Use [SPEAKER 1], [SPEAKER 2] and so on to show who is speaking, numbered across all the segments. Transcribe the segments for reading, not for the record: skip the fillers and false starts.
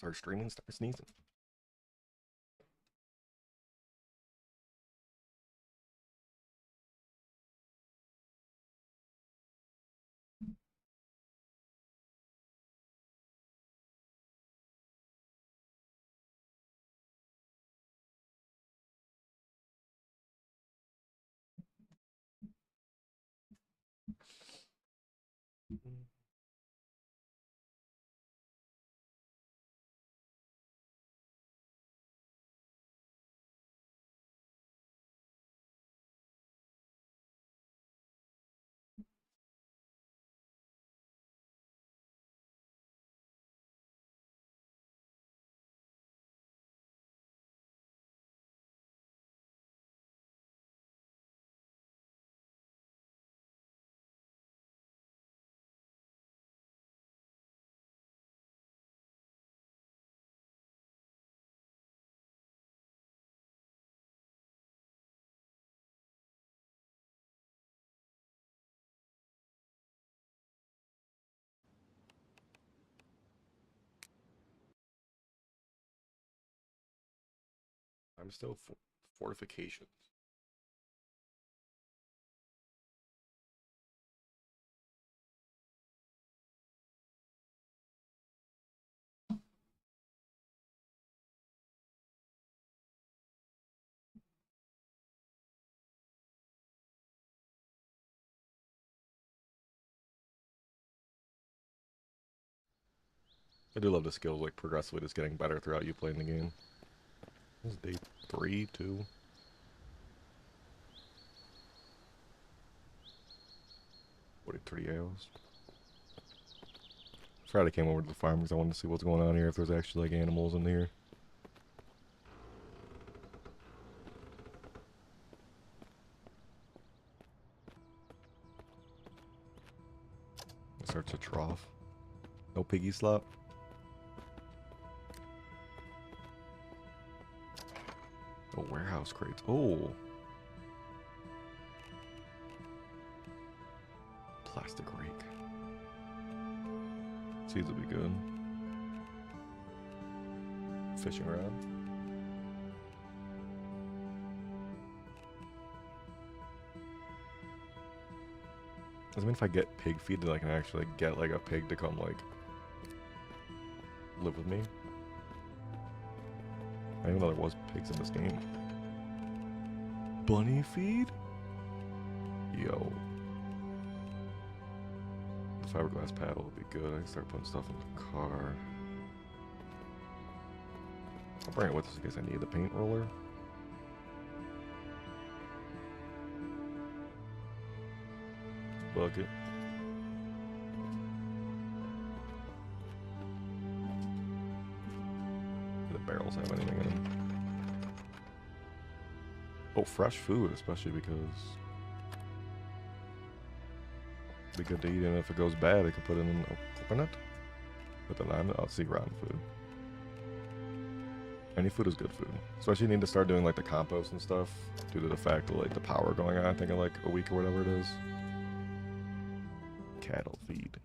[SPEAKER 1] Start streaming, start sneezing. I'm still fortifications. I do love the skills like progressively just getting better throughout you playing the game. This is day 3, 2. 43 hours. Friday came over to the farm because I wanted to see what's going on here, if there's actually like animals in here. It starts a trough. No piggy slop. Oh, warehouse crates. Oh. Plastic rake. Seeds will be good. Fishing rod. Does it mean if I get pig feed that I can actually get like a pig to come like live with me? I didn't even know there was pigs in this game. Bunny feed? Yo. The fiberglass paddle would be good. I can start putting stuff in the car. I'll bring it with us in case I need the paint roller. Bucket. Do the barrels have anything in them? Oh, fresh food, especially because it'd be good to eat, and if it goes bad, I can put it in a coconut. But then I'll see rotten food. Any food is good food. Especially you need to start doing like the compost and stuff due to the fact of like the power going on, I think in like a week or whatever it is. Cattle feed.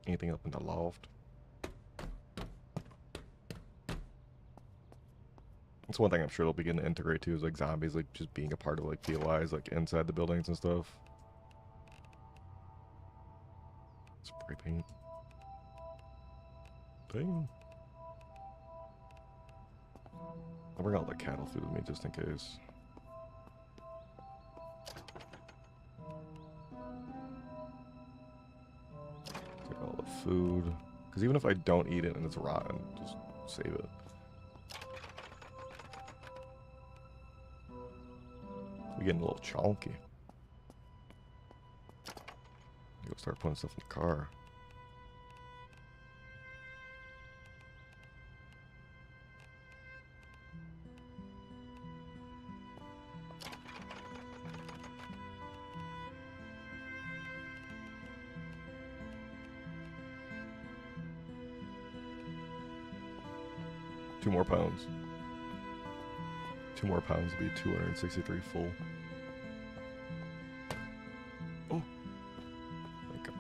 [SPEAKER 1] Anything up in the loft? That's one thing I'm sure they'll begin to integrate too, is like zombies like just being a part of like POIs like inside the buildings and stuff. Spray paint. Dang. I'll bring out the cattle food with me just in case. Take all the food. Because even if I don't eat it and it's rotten, just save it. We're getting a little chonky. Go start putting stuff in the car. Two more pounds. 2 more pounds will be 263 full. Oh. Thank God.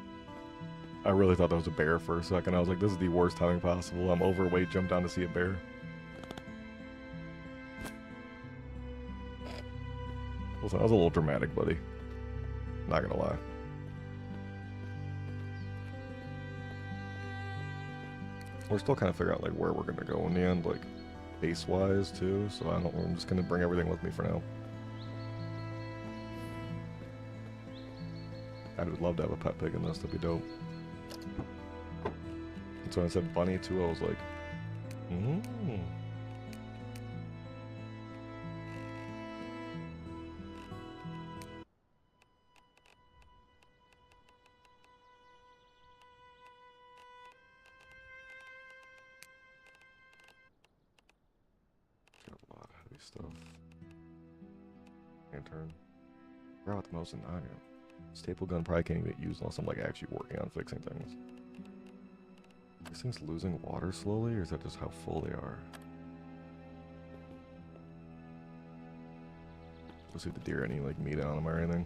[SPEAKER 1] I really thought that was a bear for a second. I was like, this is the worst timing possible. I'm overweight, jumped down to see a bear. Listen, that was a little dramatic, buddy. Not gonna lie. We're still kind of figuring out like where we're gonna go in the end, like base-wise too. So I'm just gonna bring everything with me for now. I would love to have a pet pig in this. That'd be dope. And so when I said bunny too, I was like, Got a lot of heavy stuff. Lantern. We're out the most in iron. Staple gun probably can't even get used unless I'm like actually working on fixing things. These things losing water slowly, or is that just how full they are? Let's see if the deer any like meat on them or anything.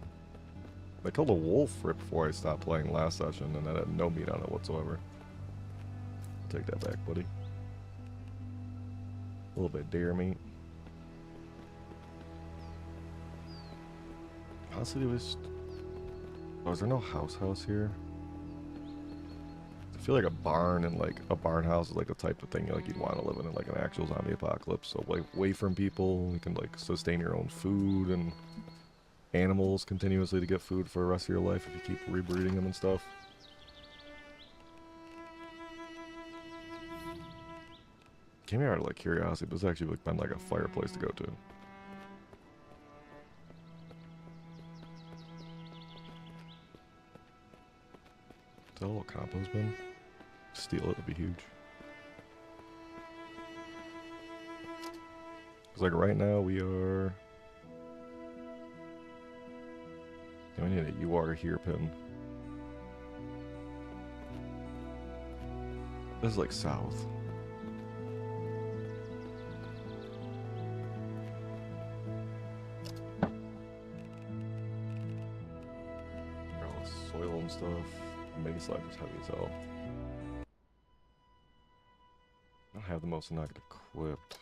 [SPEAKER 1] I killed a wolf right before I stopped playing last session, and that had no meat on it whatsoever. Take that back, buddy. A little bit of deer meat. Honestly, oh, is there no house here? I feel like a barn and like a barn house is like the type of thing like you'd want to live in like an actual zombie apocalypse. So like away from people, you can like sustain your own food and animals continuously to get food for the rest of your life if you keep rebreeding them and stuff. Came here out of like curiosity, but it's actually like been like a fireplace to go to. Is that a little compost bin? Steal it, it'd be huge. Cause like right now we are. We need a "you are here" pin. This is like south. All this soil and stuff. Mini slide is heavy as hell. I don't have the most not equipped.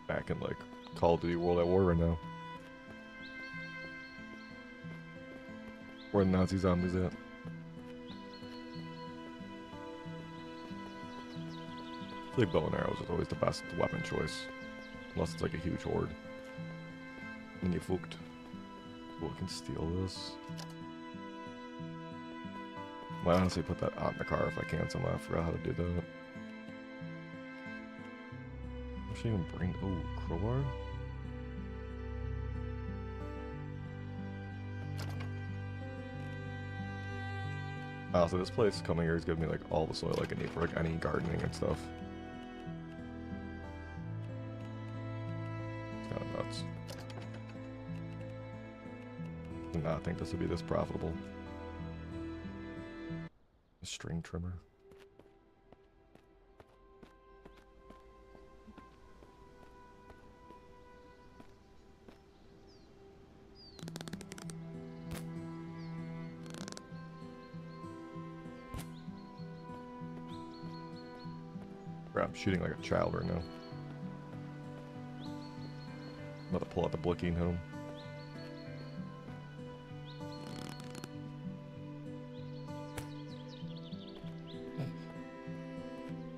[SPEAKER 1] Back in like Call of Duty World at War right now. Where the Nazi zombies at? I feel like bow and arrows is always the best weapon choice. Unless it's like a huge horde. Then you fucked. Oh, I can steal this. Might honestly put that out in the car if I can somehow. I forgot how to do that. I should even bring. Oh, crowbar? So this place coming here is giving me like all the soil I need for like any gardening and stuff. It's kind of nuts. Did not think this would be this profitable. A string trimmer. I'm shooting like a child right now. I'm about to pull out the blicky and hit him.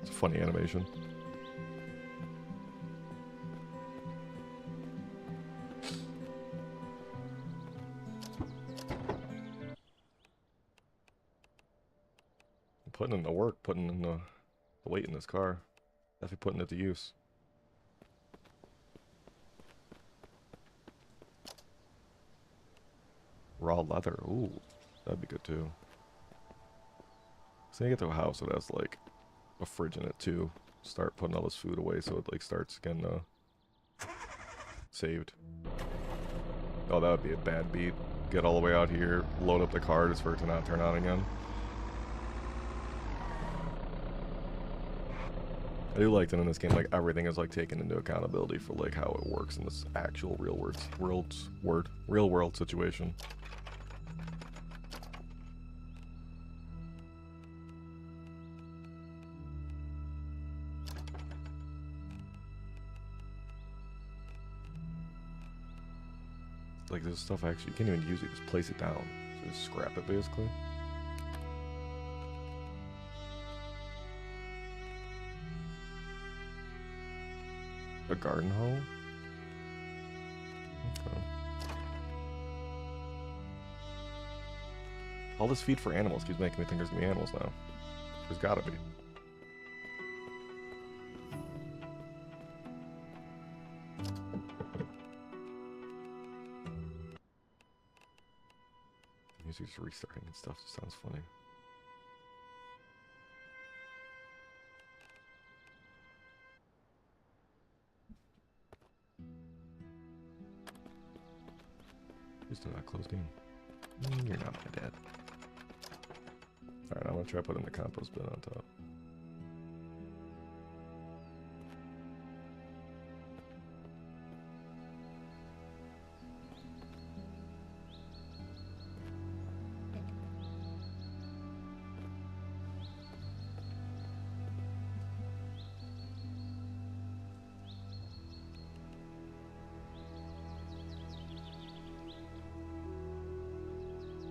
[SPEAKER 1] It's a funny animation. I'm putting in the work, putting in the weight in this car. Definitely putting it to use. Raw leather. Ooh, that'd be good too. So you get to a house that has like a fridge in it too. Start putting all this food away so it like starts getting saved. Oh, that would be a bad beat. Get all the way out here, load up the car just for it to not turn on again. I do like that in this game, like everything is like taken into accountability for like how it works in this actual real world situation. Like this stuff actually, you can't even use it, just place it down. So just scrap it basically. A garden hole? Okay. All this feed for animals keeps making me think there's gonna be animals now. There's gotta be. Music's restarting and stuff, just sounds funny. Please do not close game. You're not my dad. Alright, I'm gonna try putting the compost bin on top.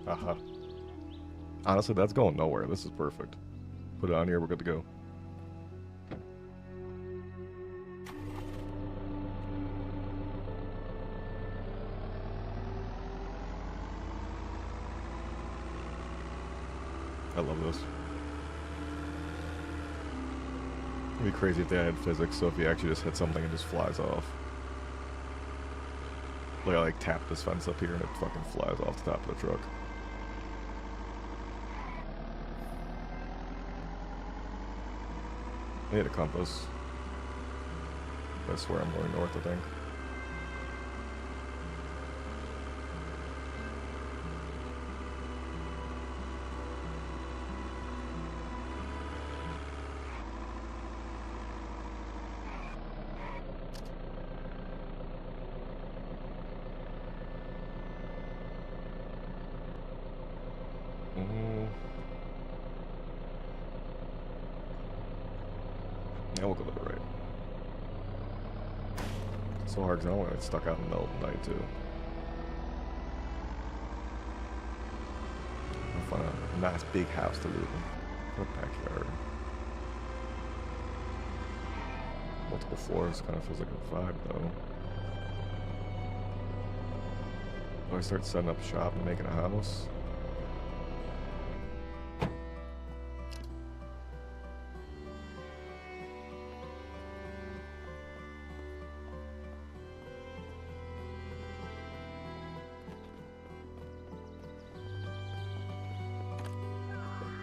[SPEAKER 1] Aha. Honestly, that's going nowhere. This is perfect. Put it on here, we're good to go. I love this. It'd be crazy if they had physics, so if you actually just hit something, it just flies off. Like I like tap this fence up here and it fucking flies off the top of the truck. I need a compass. I swear I'm going north, I think. Yeah, we'll go to the right. It's so hard because I don't want to get stuck out in the middle of the night, too. I'll find a nice big house to live in. What a backyard. Multiple floors kind of feels like a vibe, though. Do I start setting up shop and making a house?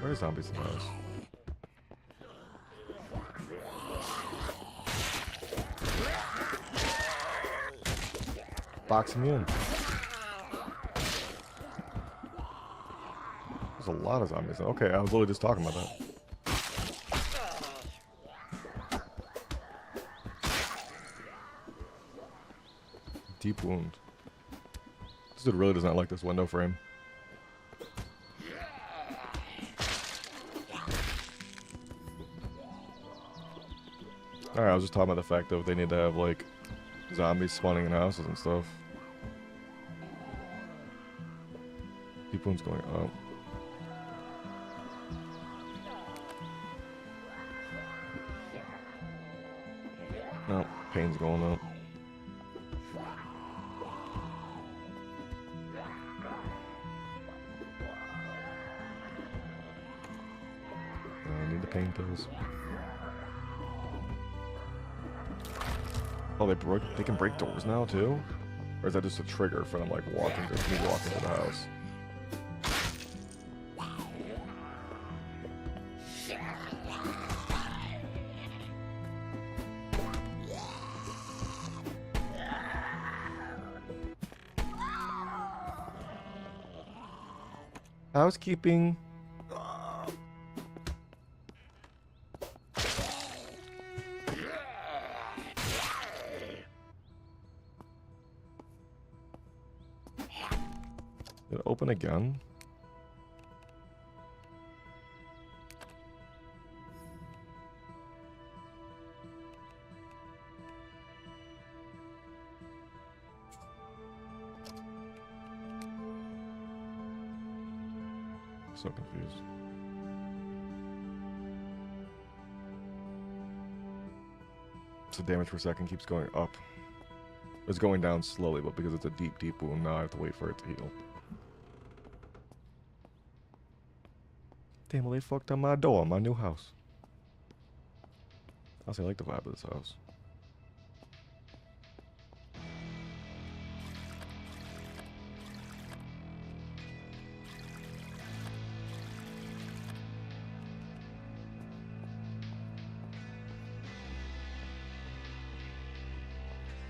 [SPEAKER 1] Where's zombies in the house? Box him in. There's a lot of zombies. Okay, I was literally just talking about that. Deep wound. This dude really does not like this window frame. Alright, I was just talking about the fact that they need to have, like, zombies spawning in houses and stuff. Deep wound's going up. No, pain's going up. I need the pain pills. Oh, they can break doors now too? Or is that just a trigger for them like me walking to the house? Housekeeping. Did it open again? So confused. So damage per second keeps going up. It's going down slowly, but because it's a deep, deep wound, now I have to wait for it to heal. Damn, well, they fucked on my door, my new house. Honestly, I like the vibe of this house.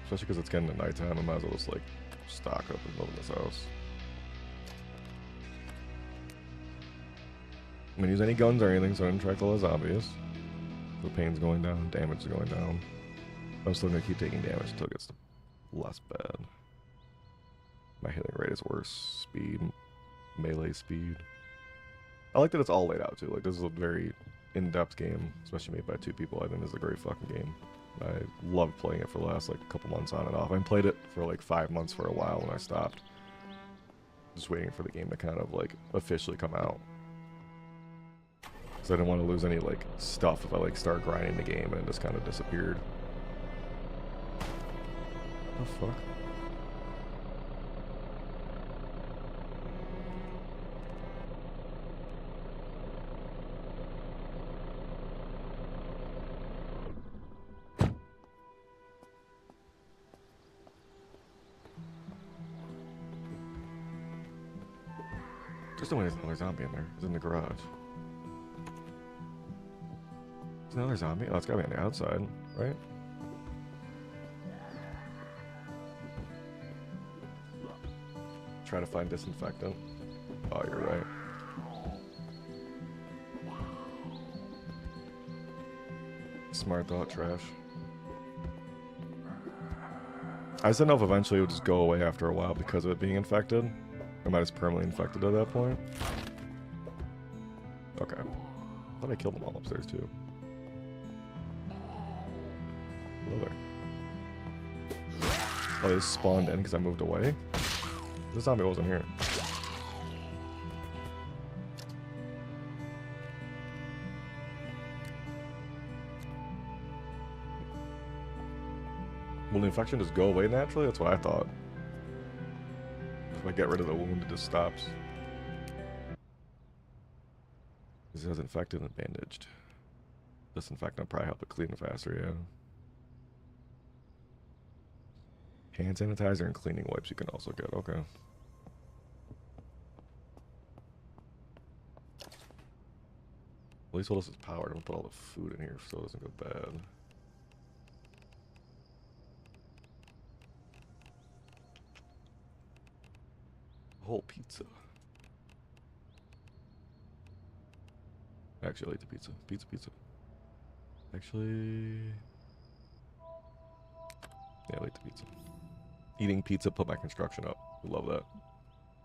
[SPEAKER 1] Especially because it's getting to nighttime, I might as well just like stock up and live in this house. I'm gonna use any guns or anything, so I didn't track all the zombies. The pain's going down, damage is going down. I'm still gonna keep taking damage until it gets less bad. My hitting rate is worse. Speed, melee speed. I like that it's all laid out too. Like this is a very in-depth game, especially made by two people. I think this is a great fucking game. I loved playing it for the last like couple months on and off. I played it for like 5 months for a while when I stopped. Just waiting for the game to kind of like officially come out. Because I didn't want to lose any like stuff if I like start grinding the game and it just kind of disappeared. What the fuck? There's no way there's another zombie in there. It's in the garage. There's another zombie? Oh, it's gotta be on the outside, right? Try to find disinfectant. Oh, you're right. Smart thought, trash. I just didn't know if eventually it would just go away after a while because of it being infected. Or am I just permanently infected at that point? Okay. I thought I killed them all upstairs too. Hello there. Oh, they just spawned in because I moved away? This zombie wasn't here. Will the infection just go away naturally? That's what I thought. If I get rid of the wound, it just stops. This has infected and bandaged. Disinfectant will probably help it clean faster, yeah. Hand sanitizer and cleaning wipes you can also get, okay. At least while this is powered, I'm gonna put all the food in here so it doesn't go bad. Whole pizza. Actually, I like the pizza. Pizza. Actually... yeah, I like the pizza. Eating pizza put my construction up. I love that.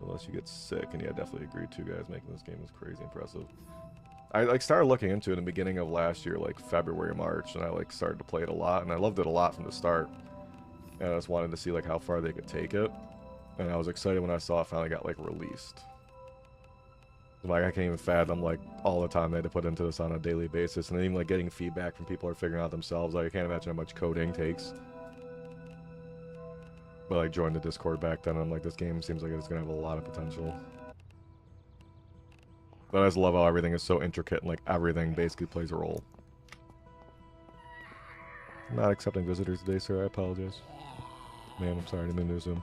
[SPEAKER 1] Unless you get sick, and yeah, I definitely agree. 2 guys making this game is crazy impressive. I like started looking into it in the beginning of last year, like February, March, and I like started to play it a lot, and I loved it a lot from the start. And I just wanted to see like how far they could take it. And I was excited when I saw it finally got like released. Like I can't even fathom like all the time they had to put into this on a daily basis, and then even like getting feedback from people who are figuring out themselves. Like I can't imagine how much coding takes. But like joined the Discord back then, and I'm like, this game seems like it's gonna have a lot of potential. But I just love how everything is so intricate and like everything basically plays a role. I'm not accepting visitors today, sir. I apologize. Ma'am, I'm sorry, I didn't mean to assume.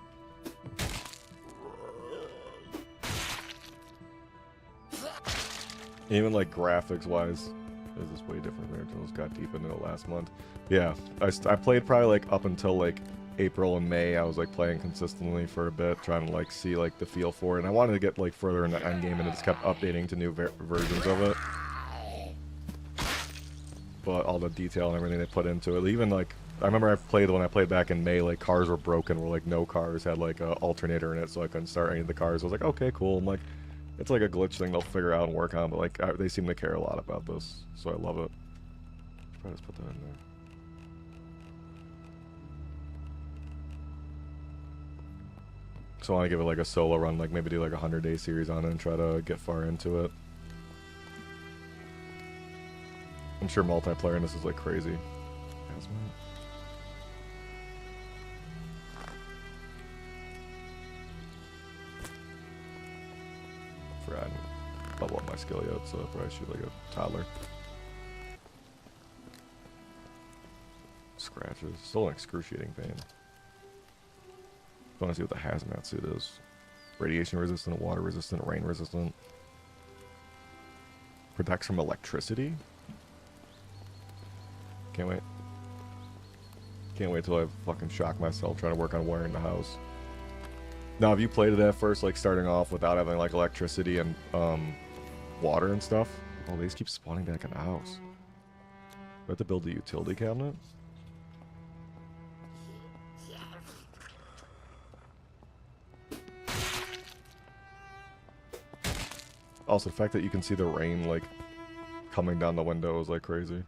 [SPEAKER 1] Even like graphics wise, this is way different there. Just got deep into it last month. Yeah, I played probably like up until like April and May. I was like playing consistently for a bit, trying to like see like the feel for it. And I wanted to get like further in the end game, and it just kept updating to new versions of it. But all the detail and everything they put into it, even like I remember when I played back in May, like cars were broken, where like no cars had like a alternator in it, so I couldn't start any of the cars. I was like, okay, cool. I'm like, it's like a glitch thing they'll figure out and work on, but like they seem to care a lot about this, so I love it. Try to just put that in there. So I want to give it like a solo run, like maybe do like a 100-day series on it and try to get far into it. I'm sure multiplayer in this is like crazy. I hadn't leveled up my skill yet, so I probably shoot like a toddler. Scratches. Still an excruciating pain. I want to see what the hazmat suit is. Radiation resistant, water resistant, rain resistant. Protects from electricity? Can't wait. Can't wait till I fucking shock myself trying to work on wiring the house. Now, have you played it at first, like starting off without having like electricity and water and stuff? Oh, they just keep spawning back in the house. We have to build a utility cabinet? Also, the fact that you can see the rain, like, coming down the window is, like, crazy.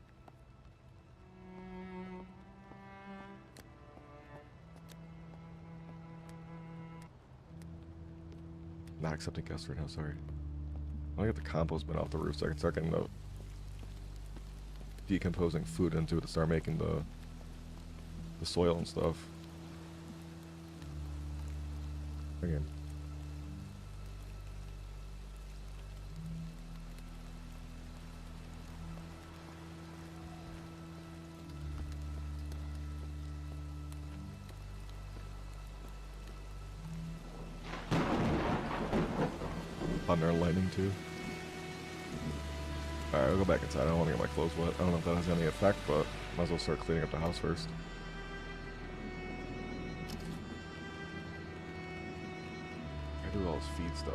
[SPEAKER 1] Not accepting guests right now, sorry. I want to get the compost bin off the roof so I can start getting the decomposing food into it to start making the soil and stuff. Again. Thunder and lightning too. Alright, I'll go back inside. I don't want to get my clothes wet. I don't know if that has any effect, but might as well start cleaning up the house first. I do all this feed stuff.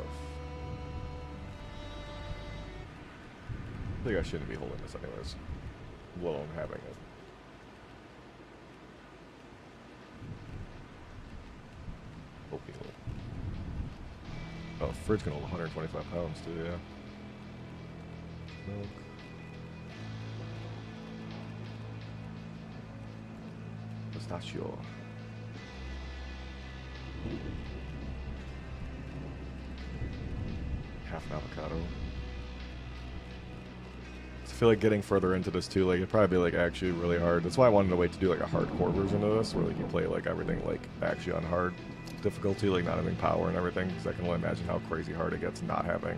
[SPEAKER 1] I think I shouldn't be holding this anyways. Let alone having it. Oatmeal. Oh, fridge can hold 125 pounds too, yeah. Milk. Pistachio. Half an avocado. I feel like getting further into this too, like it'd probably be like actually really hard. That's why I wanted to wait to do like a hardcore version of this, where like you play like everything like actually on hard difficulty, like not having power and everything, because I can only imagine how crazy hard it gets not having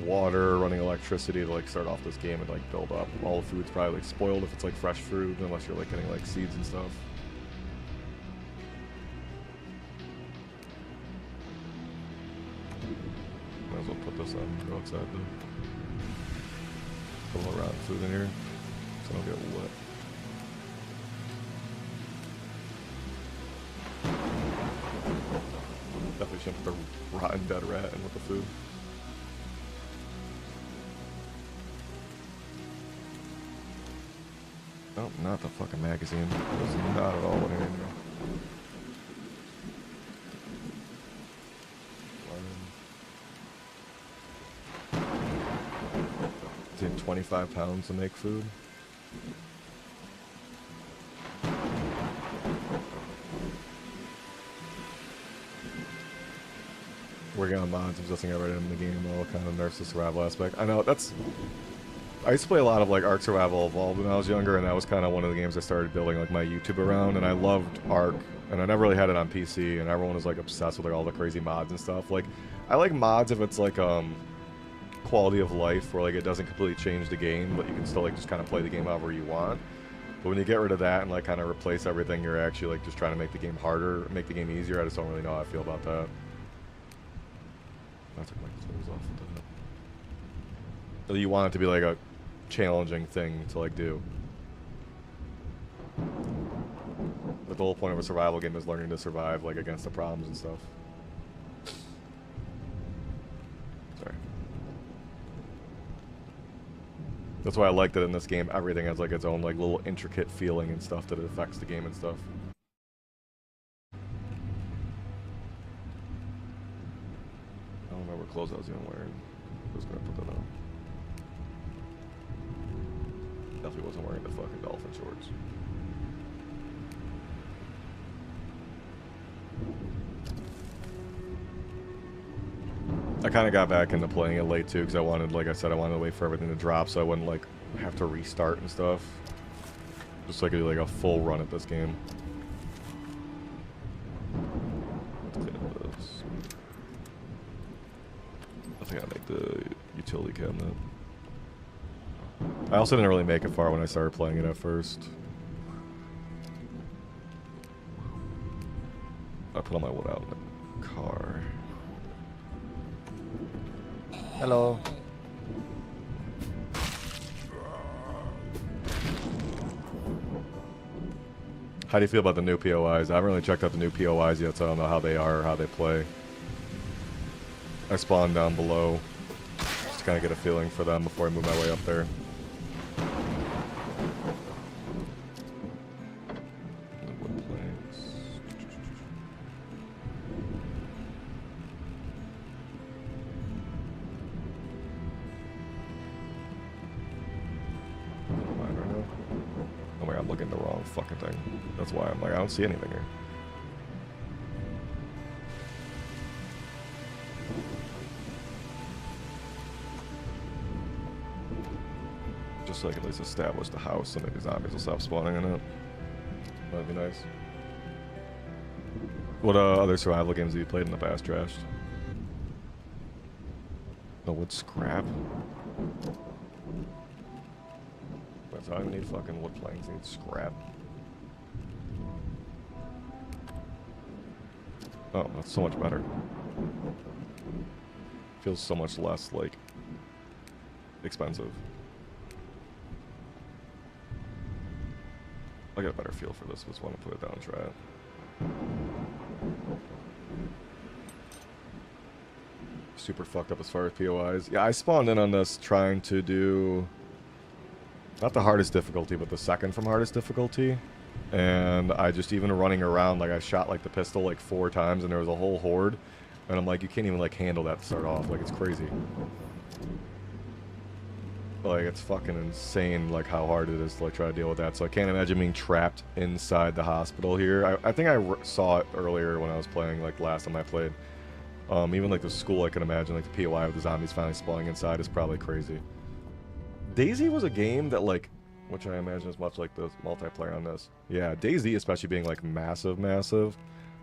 [SPEAKER 1] water, running electricity to like start off this game and like build up. All the food's probably like spoiled if it's like fresh fruit, unless you're like getting like seeds and stuff. Might as well put this on, go outside though. Put a little rotten food in here so I don't get wet. Definitely shouldn't put the rotten dead rat in with the food. Oh, not the fucking magazine. That's not at all what I need to know. It's in 25 pounds to make food. Working on mods, existing already in the game, all kind of nerfs the survival aspect. I know, that's... I used to play a lot of like Ark Survival Evolved when I was younger, and that was kind of one of the games I started building like my YouTube around, and I loved Ark, and I never really had it on PC, and everyone was like obsessed with like all the crazy mods and stuff. Like, I like mods if it's like quality of life, where like it doesn't completely change the game, but you can still like just kind of play the game however you want. But when you get rid of that and like kind of replace everything, you're actually like just trying to make the game harder, make the game easier. I just don't really know how I feel about that. I took my clothes off with that. You want it to be like a challenging thing to like do. But the whole point of a survival game is learning to survive like against the problems and stuff. Sorry. That's why I liked it in this game. Everything has like its own like little intricate feeling and stuff that it affects the game and stuff. I don't remember what clothes I was even wearing. I was gonna put that on. Definitely wasn't wearing the fucking dolphin shorts. I kind of got back into playing it late too because I wanted, like I said, I wanted to wait for everything to drop so I wouldn't like have to restart and stuff. Just so I could do like a full run at this game. Let's clean up this. I think I'll make the utility cabinet. I also didn't really make it far when I started playing it at first. I put all my wood out in the car.
[SPEAKER 2] Hello.
[SPEAKER 1] How do you feel about the new POIs? I haven't really checked out the new POIs yet, so I don't know how they are or how they play. I spawned down below, just to kind of get a feeling for them before I move my way up there. The wood planks. Mine right now. Oh my god, I'm looking at the wrong fucking thing. That's why I'm like, I don't see anything here. Just so I can at least establish the house and maybe zombies will stop spawning in it. That'd be nice. What other survival games have you played in the past, Trash? Oh, wood scrap? That's all I need, fucking wood planks, I need scrap. Oh, that's so much better. Feels so much less, like, expensive. I get a better feel for this, just want to put it down and try it. Super fucked up as far as POIs. Yeah, I spawned in on this trying to do... not the hardest difficulty, but the second from hardest difficulty. And I just, even running around, like I shot like the pistol like 4 times and there was a whole horde. And I'm like, you can't even like handle that to start off. Like, it's crazy. Like, it's fucking insane, like, how hard it is to, like, try to deal with that. So I can't imagine being trapped inside the hospital here. I think I saw it earlier when I was playing, like, last time I played. Even, like, the school, I can imagine, like, the POI with the zombies finally spawning inside is probably crazy. DayZ was a game that, like, which I imagine is much like the multiplayer on this. Yeah, DayZ, especially being, like, massive.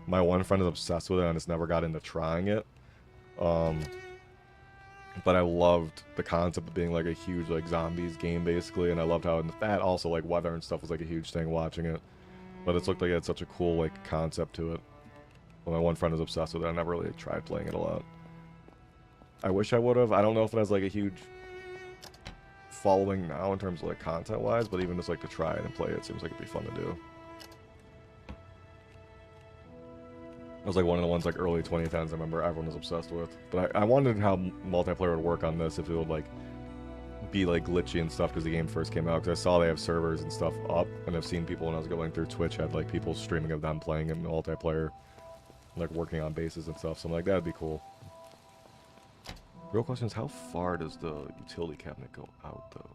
[SPEAKER 1] My one friend is obsessed with it and has never got into trying it. But I loved the concept of being like a huge like zombies game basically, and I loved how in that also like weather and stuff was like a huge thing watching it. But it looked like it had such a cool like concept to it. Well, my one friend is obsessed with it. I never really tried playing it a lot. I wish I would have. I don't know if it has like a huge following now in terms of like content wise, but even just like to try it and play it seems like it'd be fun to do. It was like one of the ones like early 2010s I remember everyone was obsessed with. But I wondered how multiplayer would work on this, if it would like be like glitchy and stuff because the game first came out. Because I saw they have servers and stuff up, and I've seen people when I was going through Twitch had like people streaming of them playing in multiplayer, like working on bases and stuff. So I'm like, that'd be cool. Real question is, how far does the utility cabinet go out though?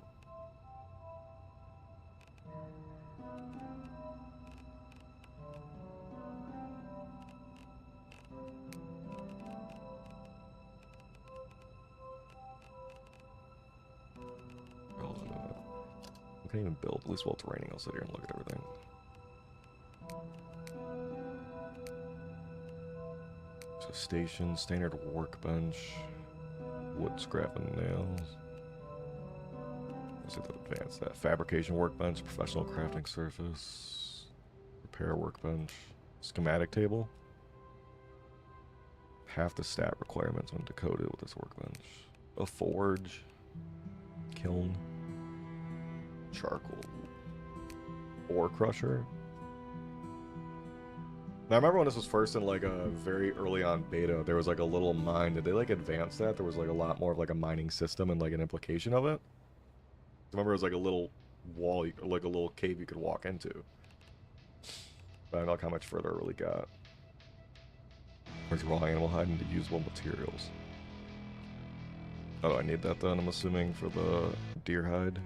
[SPEAKER 1] I can't even build. At least while it's raining, I'll sit here and look at everything. So station, standard workbench, wood scrap and nails. Let's hit the advanced that. Fabrication workbench, professional crafting surface, repair workbench, schematic table. Half the stat requirements when decoded with this workbench. A forge, kiln. Charcoal. Ore crusher. Now I remember when this was first in like a very early on beta, there was like a little mine. Did they like advance that? There was like a lot more of like a mining system and like an implication of it. Remember, it was like a little wall, like a little cave you could walk into. But I don't know how much further it really got. Where's raw animal hide into usable materials? Oh, I need that then, I'm assuming, for the deer hide.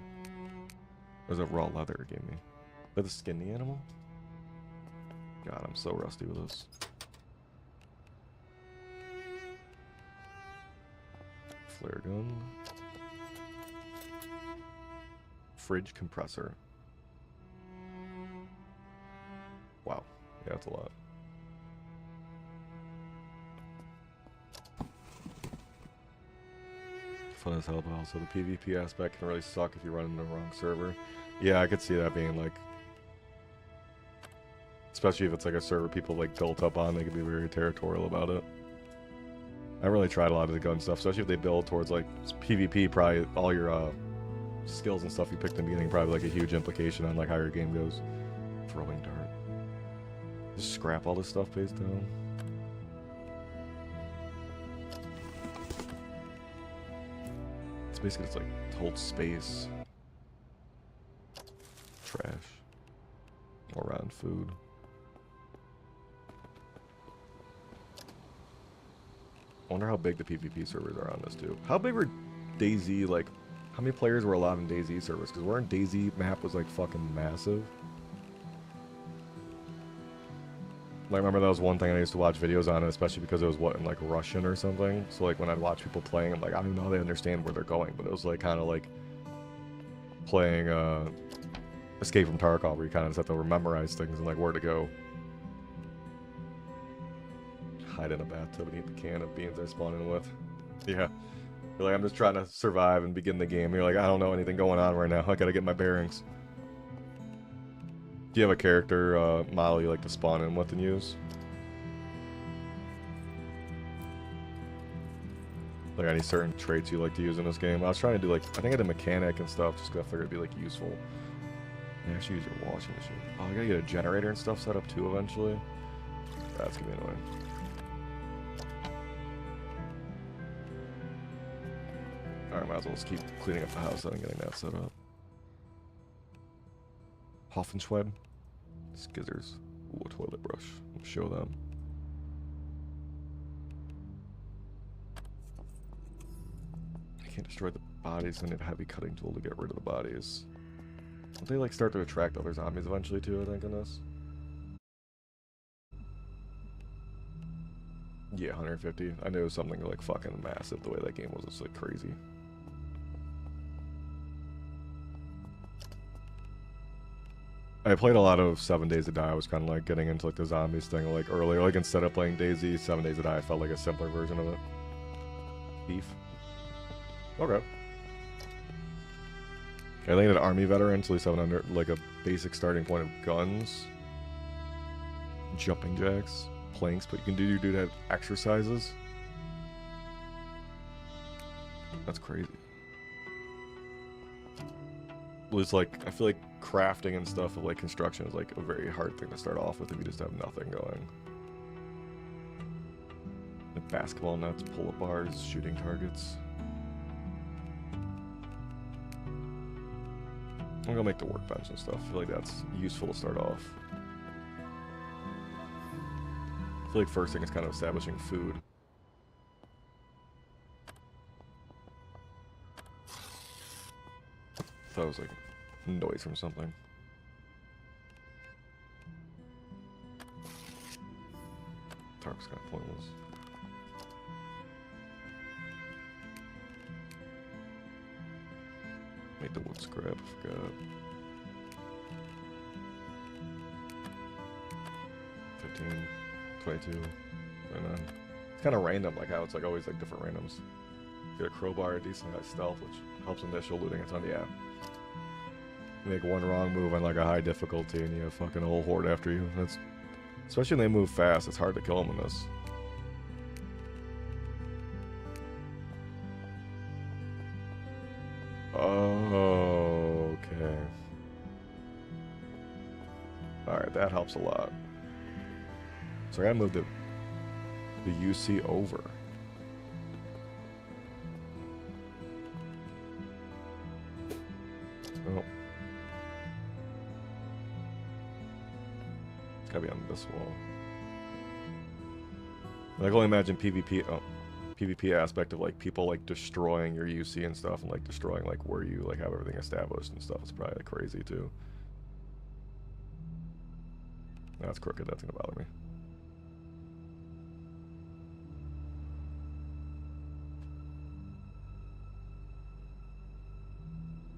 [SPEAKER 1] Or is that raw leather it gave me? Is that the skin the animal? God, I'm so rusty with this. Flare gun. Fridge compressor. Wow. Yeah, that's a lot. Fun as hell, but also the PvP aspect can really suck if you run into the wrong server. Yeah, I could see that being like... Especially if it's like a server people like built up on, they could be very territorial about it. I really tried a lot of the gun stuff, especially if they build towards like PvP, probably all your skills and stuff you picked in the beginning, probably like a huge implication on like how your game goes. Throwing dart. Just scrap all this stuff based down. It's basically just like to hold space. Trash. Or rotten food. I wonder how big the PvP servers are on this too. How big were DayZ, like, how many players were allowed in DayZ servers? Because weren't DayZ map was like fucking massive. Like, I remember that was one thing I used to watch videos on, especially because it was what, in like Russian or something. So like when I'd watch people playing, I'm like, I don't even know how they understand where they're going, but it was like kind of like playing Escape from Tarkov, where you kind of just have to memorize things and like where to go. Hide in a bathtub and eat the can of beans they're spawning with. Yeah. You're like, I'm just trying to survive and begin the game. You're like, I don't know anything going on right now. I gotta get my bearings. Do you have a character model you like to spawn in with and use? Like any certain traits you like to use in this game? I was trying to do like, I think I did mechanic and stuff just because I figured it'd be like useful. You actually use your washing machine. Oh, I gotta get a generator and stuff set up too eventually. That's gonna be annoying. Alright, might as well just keep cleaning up the house and getting that set up. Hoffenschweb. Skizzers. Ooh, a toilet brush. I'll show them. I can't destroy the bodies, I need a heavy cutting tool to get rid of the bodies. Don't they like start to attract other zombies eventually too, I think, in this? Yeah, 150. I knew it was something like fucking massive the way that game was. It's like crazy. I played a lot of 7 Days to Die. I was kind of like getting into like the zombies thing like earlier. Like instead of playing DayZ, 7 Days to Die, I felt like a simpler version of it. Beef. Okay. I think an army veteran, at least having under like a basic starting point of guns, jumping jacks, planks, but you can do that exercises. That's crazy. It's like, I feel like crafting and stuff of like construction is like a very hard thing to start off with if you just have nothing going. Like basketball nets, pull-up bars, shooting targets. I'm gonna make the workbench and stuff. I feel like that's useful to start off. I feel like first thing is kind of establishing food. That was like noise from something. Tark's kind of pointless. Made the wood scrap, forgot. 15, 22, 29. It's kind of random, like how it's like always like different randoms. Get a crowbar, a decent high stealth, which helps initial looting a ton. Yeah. Make one wrong move on like a high difficulty and you have fucking a whole horde after you. That's especially when they move fast, it's hard to kill them in this. Oh, okay. Alright, that helps a lot. So I gotta move the UC over. heavy on this wall. And I can only imagine PvP aspect of like people like destroying your UC and stuff, and like destroying like where you like have everything established and stuff. It's probably like crazy too. That's crooked. That's gonna bother me.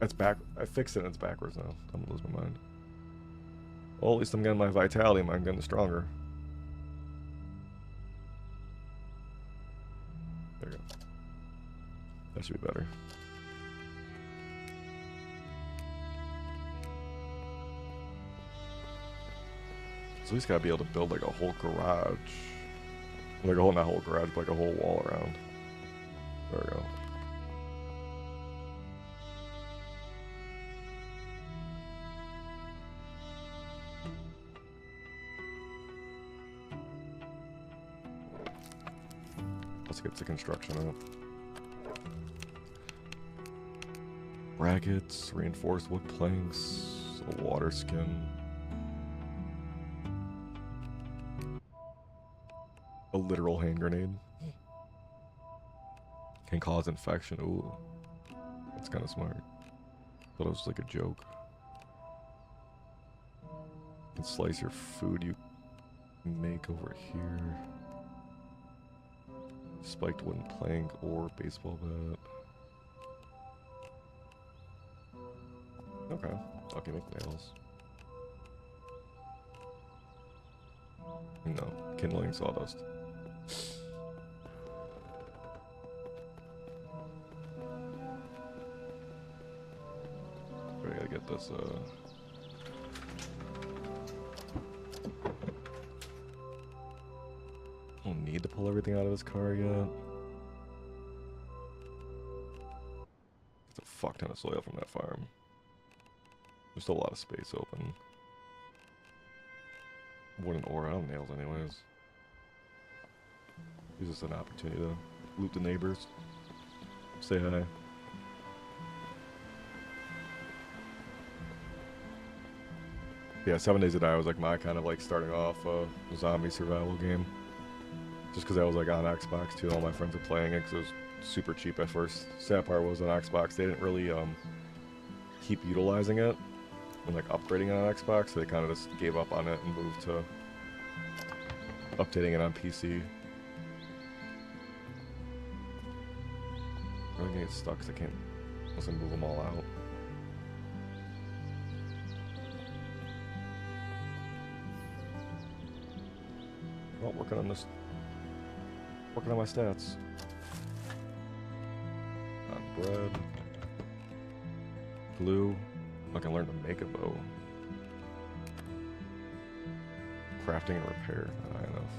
[SPEAKER 1] It's back. I fixed it and it's backwards now. I'm gonna lose my mind. Well, at least I'm getting my vitality. I'm getting stronger. There you go. That should be better. So he's gotta be able to build like a whole garage. Like a whole, not whole garage, but like a whole wall around. There we go. Let's get the construction up. Brackets, reinforced wood planks, a water skin. A literal hand grenade. Can cause infection. Ooh. That's kind of smart. Thought it was like a joke. Can slice your food you make over here. Spiked wooden plank or baseball bat. Okay. Okay, make nails. No. Kindling sawdust. I gotta get this, don't need to pull everything out of this car yet. It's a fuck ton of soil from that farm. There's still a lot of space open. Wooden ore, I don't have nails anyways. Use this as an opportunity to loot the neighbors. Say hi. Yeah, 7 Days to Die was like my kind of like starting off zombie survival game. Just because I was like on Xbox too, all my friends were playing it because it was super cheap at first. Sad part was on Xbox, they didn't really keep utilizing it and like upgrading it on Xbox, so they kind of just gave up on it and moved to updating it on PC. I'm gonna get stuck because I can't move them all out. Well, working on this. Working on my stats. On bread. Glue. I can learn to make a bow. Crafting and repair. Not high enough.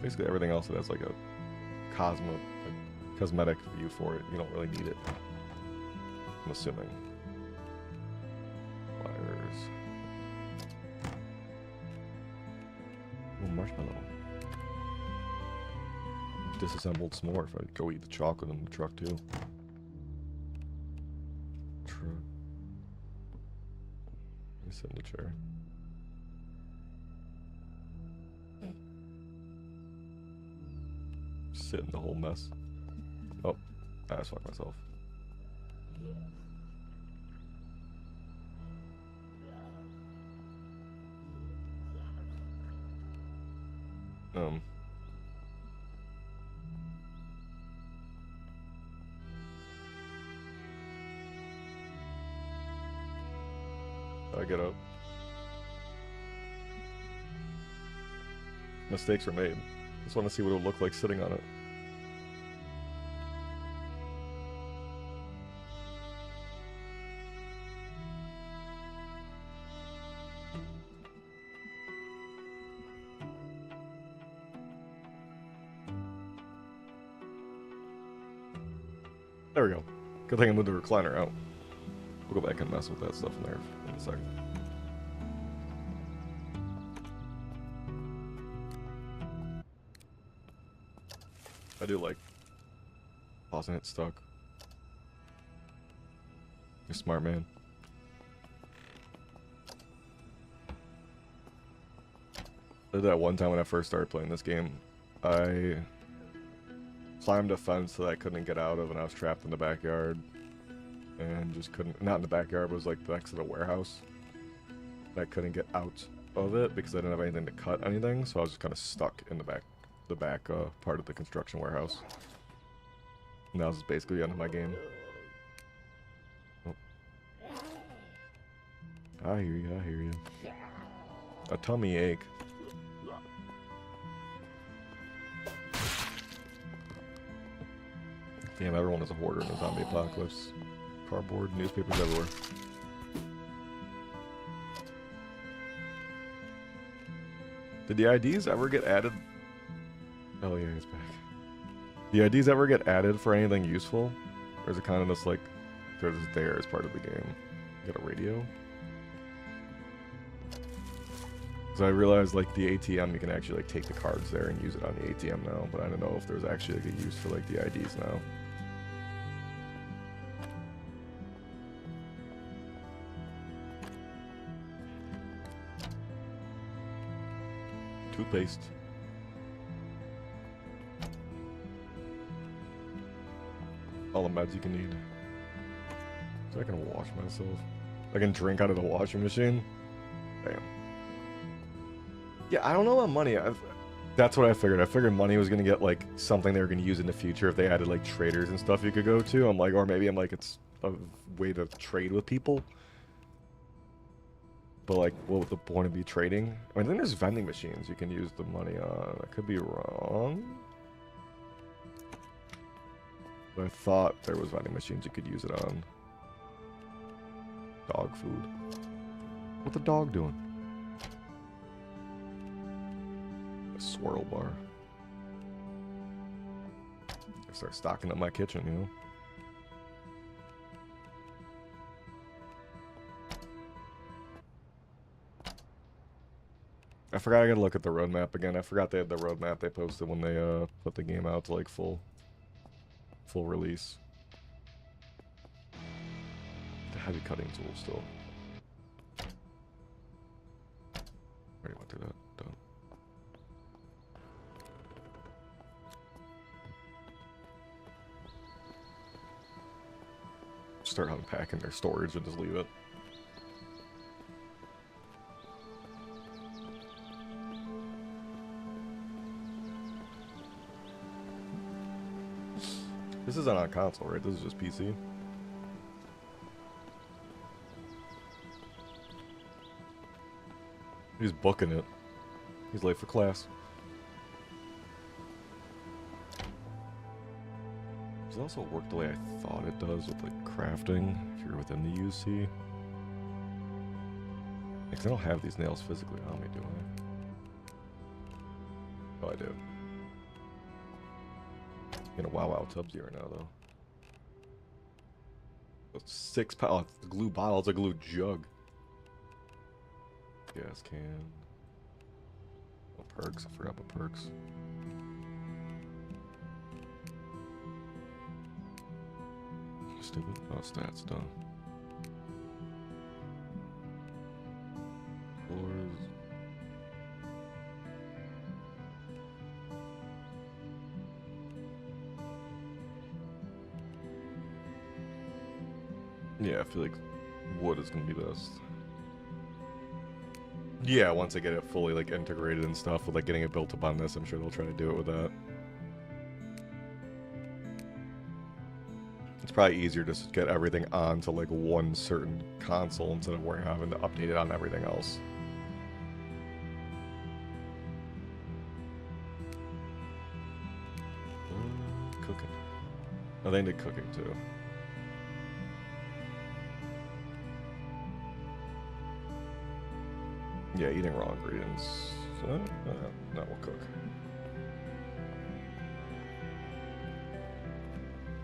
[SPEAKER 1] Basically everything else that has like a cosmetic view for it, you don't really need it. I'm assuming. Pliers. Ooh, marshmallow. Disassembled s'more if I go eat the chocolate in the truck too. Truck. Let me sit in the chair. Sit in the whole mess. Oh, I just fucked myself. I get up. Mistakes were made. Just want to see what it would look like sitting on it. There we go. Good thing I moved the recliner out. We'll go back and mess with that stuff in there in a second. I do like pausing it stuck. You're smart, man. That one time when I first started playing this game, I climbed a fence that I couldn't get out of, and I was trapped in the backyard. And just couldn't, not in the backyard, but it was like next to the warehouse. I couldn't get out of it because I didn't have anything to cut anything, so I was just kind of stuck in the back part of the construction warehouse. And that was basically the end of my game. Oh. I hear you, I hear you. A tummy ache. Damn, everyone is a hoarder in the zombie apocalypse. Cardboard, newspapers everywhere. Did the IDs ever get added? Oh yeah, he's back. The IDs ever get added for anything useful? Or is it kind of just like, they're just there as part of the game? Got a radio? So I realized like the ATM, you can actually like take the cards there and use it on the ATM now, but I don't know if there's actually like a use for like the IDs now. Toothpaste. All the meds you can need. So I can wash myself. I can drink out of the washing machine. Damn. Yeah, I don't know about money. That's what I figured. I figured money was gonna get like something they were gonna use in the future if they added like traders and stuff you could go to. I'm like, or maybe I'm like, it's a way to trade with people. But like, what would the point of be trading? I mean, then there's vending machines you can use the money on. I could be wrong. But I thought there was vending machines you could use it on. Dog food. What's the dog doing? A swirl bar. I start stocking up my kitchen, you know? I forgot I gotta look at the roadmap again. I forgot they had the roadmap they posted when they put the game out to like full release. The heavy cutting tool still. Already went through that. Done. Start unpacking their storage and just leave it. This isn't on console, right? This is just PC. He's booking it. He's late for class. Does it also work the way I thought it does with like crafting if you're within the UC? Because I don't have these nails physically on me, do I? Oh, I do. In a Wow Tubsy right now, though. 6 pounds. Oh, the glue bottle. It's a glue jug. Gas can. Oh, perks. I forgot about perks. Stupid. Oh, stats done. Floors. Yeah, I feel like wood is gonna be best. Yeah, once I get it fully like integrated and stuff with like getting it built up on this, I'm sure they'll try to do it with that. It's probably easier to just get everything onto like one certain console instead of having to update it on everything else. Cooking. Oh, they did cooking too. Yeah, eating raw ingredients. No, we'll cook.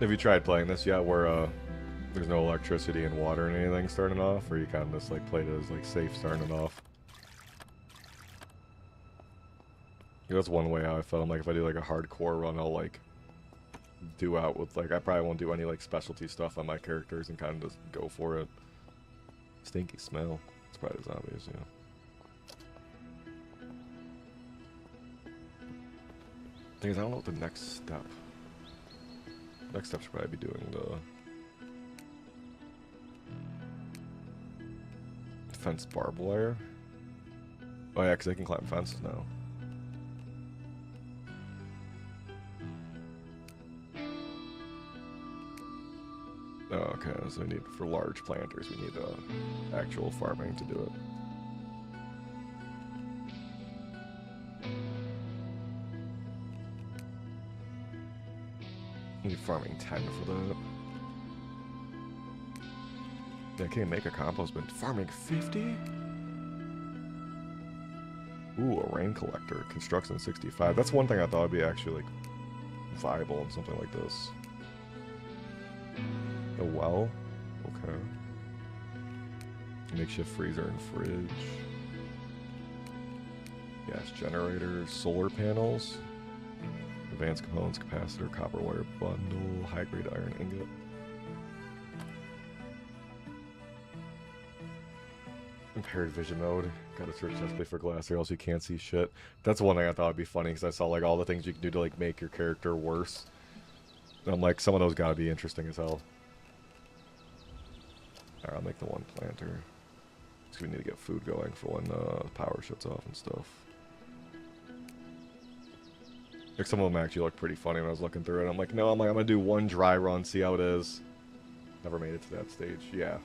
[SPEAKER 1] Have you tried playing this yet where there's no electricity and water and anything starting off? Or you kind of just like played it as like safe starting it off? Yeah, that's one way how I felt. Like if I do like a hardcore run, I'll like do out with like, I probably won't do any like specialty stuff on my characters and kind of just go for it. Stinky smell. It's probably the zombies, yeah. Thing is, I don't know what the next step. Next step should probably be doing the fence barbed wire. Oh yeah, because I can climb fences now. Oh, okay, so we need, for large planters, we need actual farming to do it. We need farming 10 for that. Yeah, I can't make a compost bin. Farming 50? Ooh, a rain collector. Construction 65. That's one thing I thought would be actually, like, viable in something like this. A well? Okay. Makeshift freezer and fridge. Gas generators, solar panels. Advanced components, capacitor, copper wire bundle, high-grade iron ingot. Impaired vision mode. Gotta search desperately for glass or else you can't see shit. That's one thing I thought would be funny because I saw like all the things you can do to like make your character worse. And I'm like, some of those gotta be interesting as hell. Alright, I'll make the one planter. Because we need to get food going for when the power shuts off and stuff. Like some of them actually look pretty funny when I was looking through it. I'm like, I'm gonna do one dry run, see how it is. Never made it to that stage. Yeah.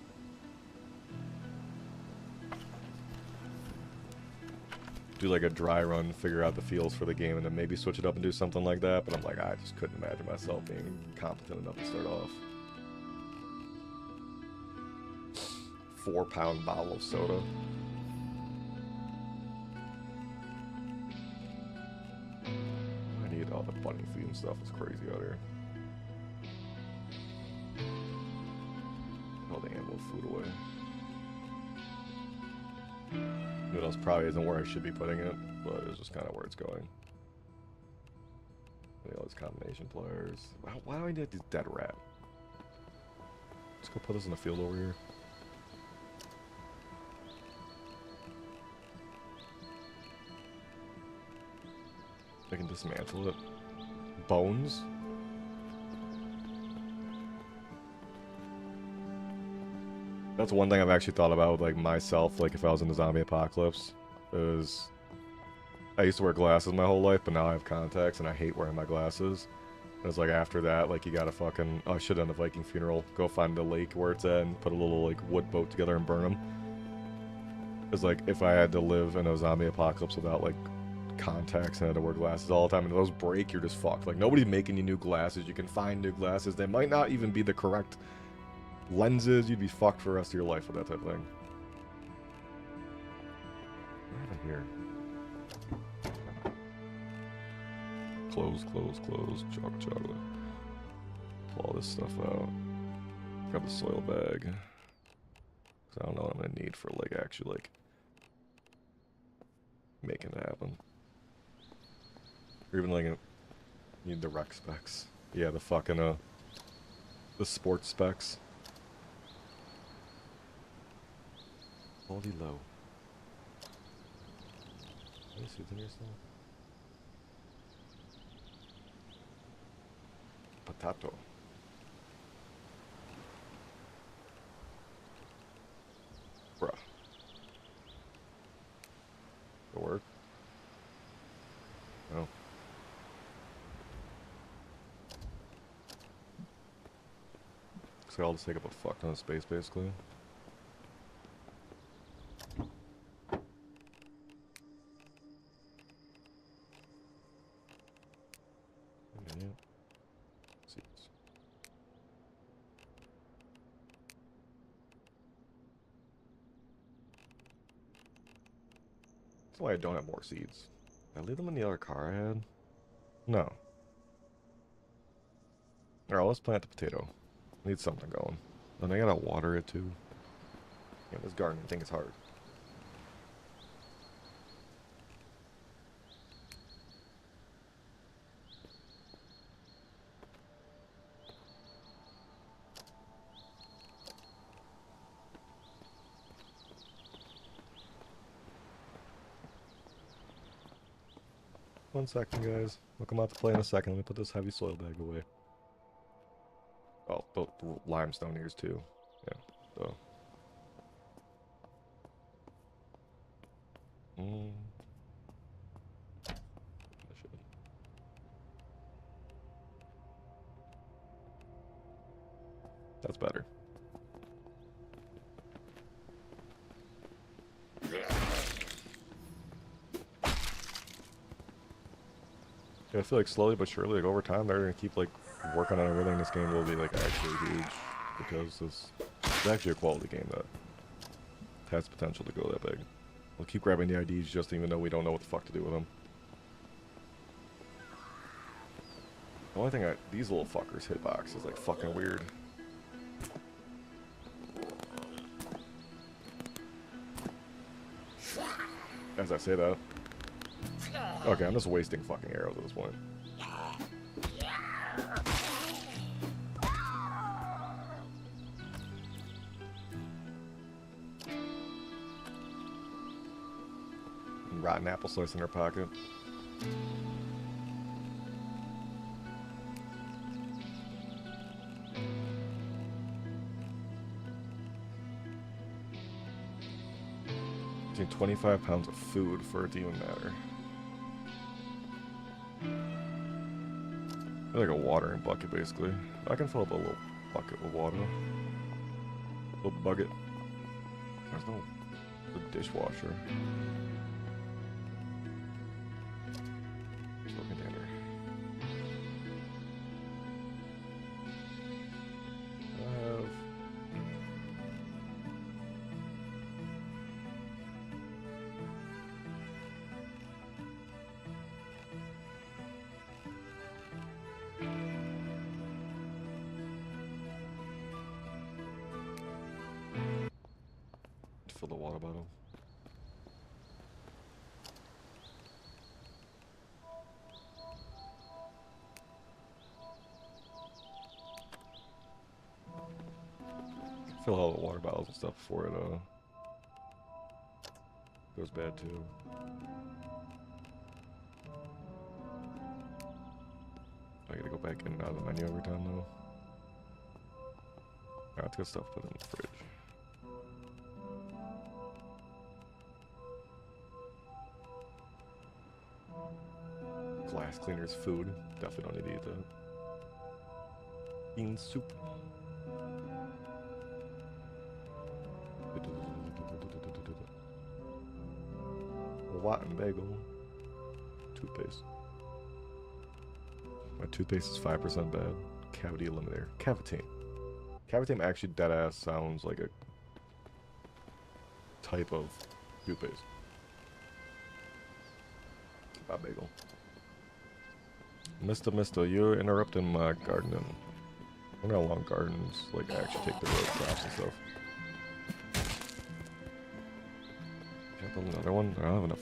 [SPEAKER 1] Do like a dry run, figure out the feels for the game, and then maybe switch it up and do something like that. But I'm like, I just couldn't imagine myself being competent enough to start off. 4-pound bottle of soda. I need all the bunny food and stuff. It's crazy out here. All the animal food away. Noodles probably isn't where I should be putting it, but it's just kind of where it's going. All these combination players. Why do I need these dead rat? Let's go put this in the field over here. I can dismantle it. Bones? That's one thing I've actually thought about with like myself, like if I was in the zombie apocalypse, is I used to wear glasses my whole life, but now I have contacts and I hate wearing my glasses. And it's like after that, like you gotta fucking, oh, I should have done a Viking funeral, go find the lake where it's at and put a little like wood boat together and burn them. It's like if I had to live in a zombie apocalypse without like contacts and had to wear glasses all the time, and those break, you're just fucked. Like nobody's making you new glasses. You can find new glasses. They might not even be the correct lenses. You'd be fucked for the rest of your life with that type of thing. What happened here? Close, close, close. Chocolate, chocolate. Pull all this stuff out. Grab the soil bag. 'Cause I don't know what I'm gonna need for like actually like making it happen. Or even like need the rec specs. Yeah, the fucking the sports specs. Quality low. Any seeds in here still? Potato. Bruh. It'll work. No. So I'll just take up a fuck ton of space basically. Yeah. Seeds. That's why I don't have more seeds. Did I leave them in the other car I had? No. Alright, let's plant the potato. Need something going. Then I gotta water it too. Yeah, this gardening thing is hard. 1 second, guys. We'll come out to play in a second. Let me put this heavy soil bag away. Oh, the limestone ears too. Yeah, so. That's better. Yeah, I feel like slowly but surely, like over time, they're gonna keep like working on everything. This game will be like actually huge because this is actually a quality game that has potential to go that big. We'll keep grabbing the IDs just even though we don't know what the fuck to do with them. The only thing these little fuckers hitbox is like fucking weird. As I say that. Okay, I'm just wasting fucking arrows at this point. Rotten apple slice in her pocket. Using 25 pounds of food for it to even matter. Like a watering bucket, basically. I can fill up a little bucket with water. A little bucket. There's no dishwasher. Still container. I have... Fill the water bottle. Fill all the water bottles and stuff before it goes bad too. I gotta go back in and out of the menu every time though. Alright, let's get stuff put in the fridge. Glass cleaners, food. Definitely don't need to eat that. Bean soup. Rotten bagel. Toothpaste. My toothpaste is 5% bad. Cavity eliminator. Cavitane. Cavitane actually deadass sounds like a type of toothpaste. Not bagel. Mister, you're interrupting my gardening. I wonder how long gardens like actually take the road crops and stuff. Can I build another one? I don't have enough.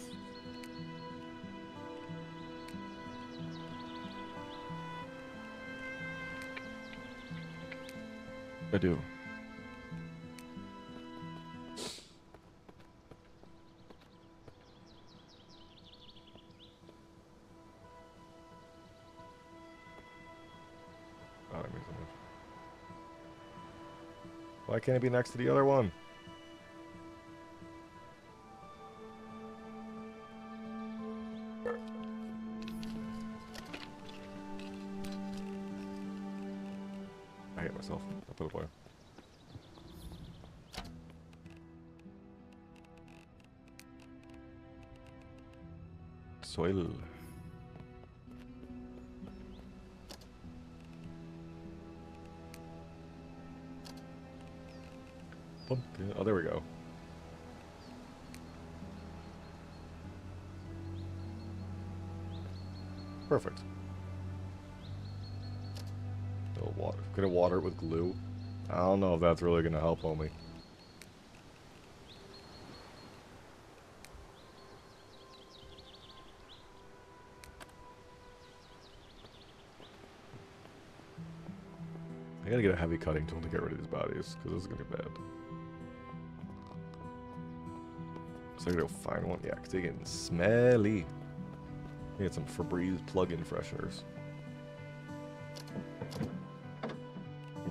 [SPEAKER 1] I do. Oh, that makes so much. Why can't it be next to the other one? I hate myself. I'll put it away. Soil. Pumpkin. Oh, there we go. Perfect. No water. Could I water it with glue? I don't know if that's really gonna help homie. I gotta get a heavy cutting tool to get rid of these bodies, because this is gonna be bad. So I gotta go find one. Yeah, because they're getting smelly. Get some Febreze plug-in fresheners.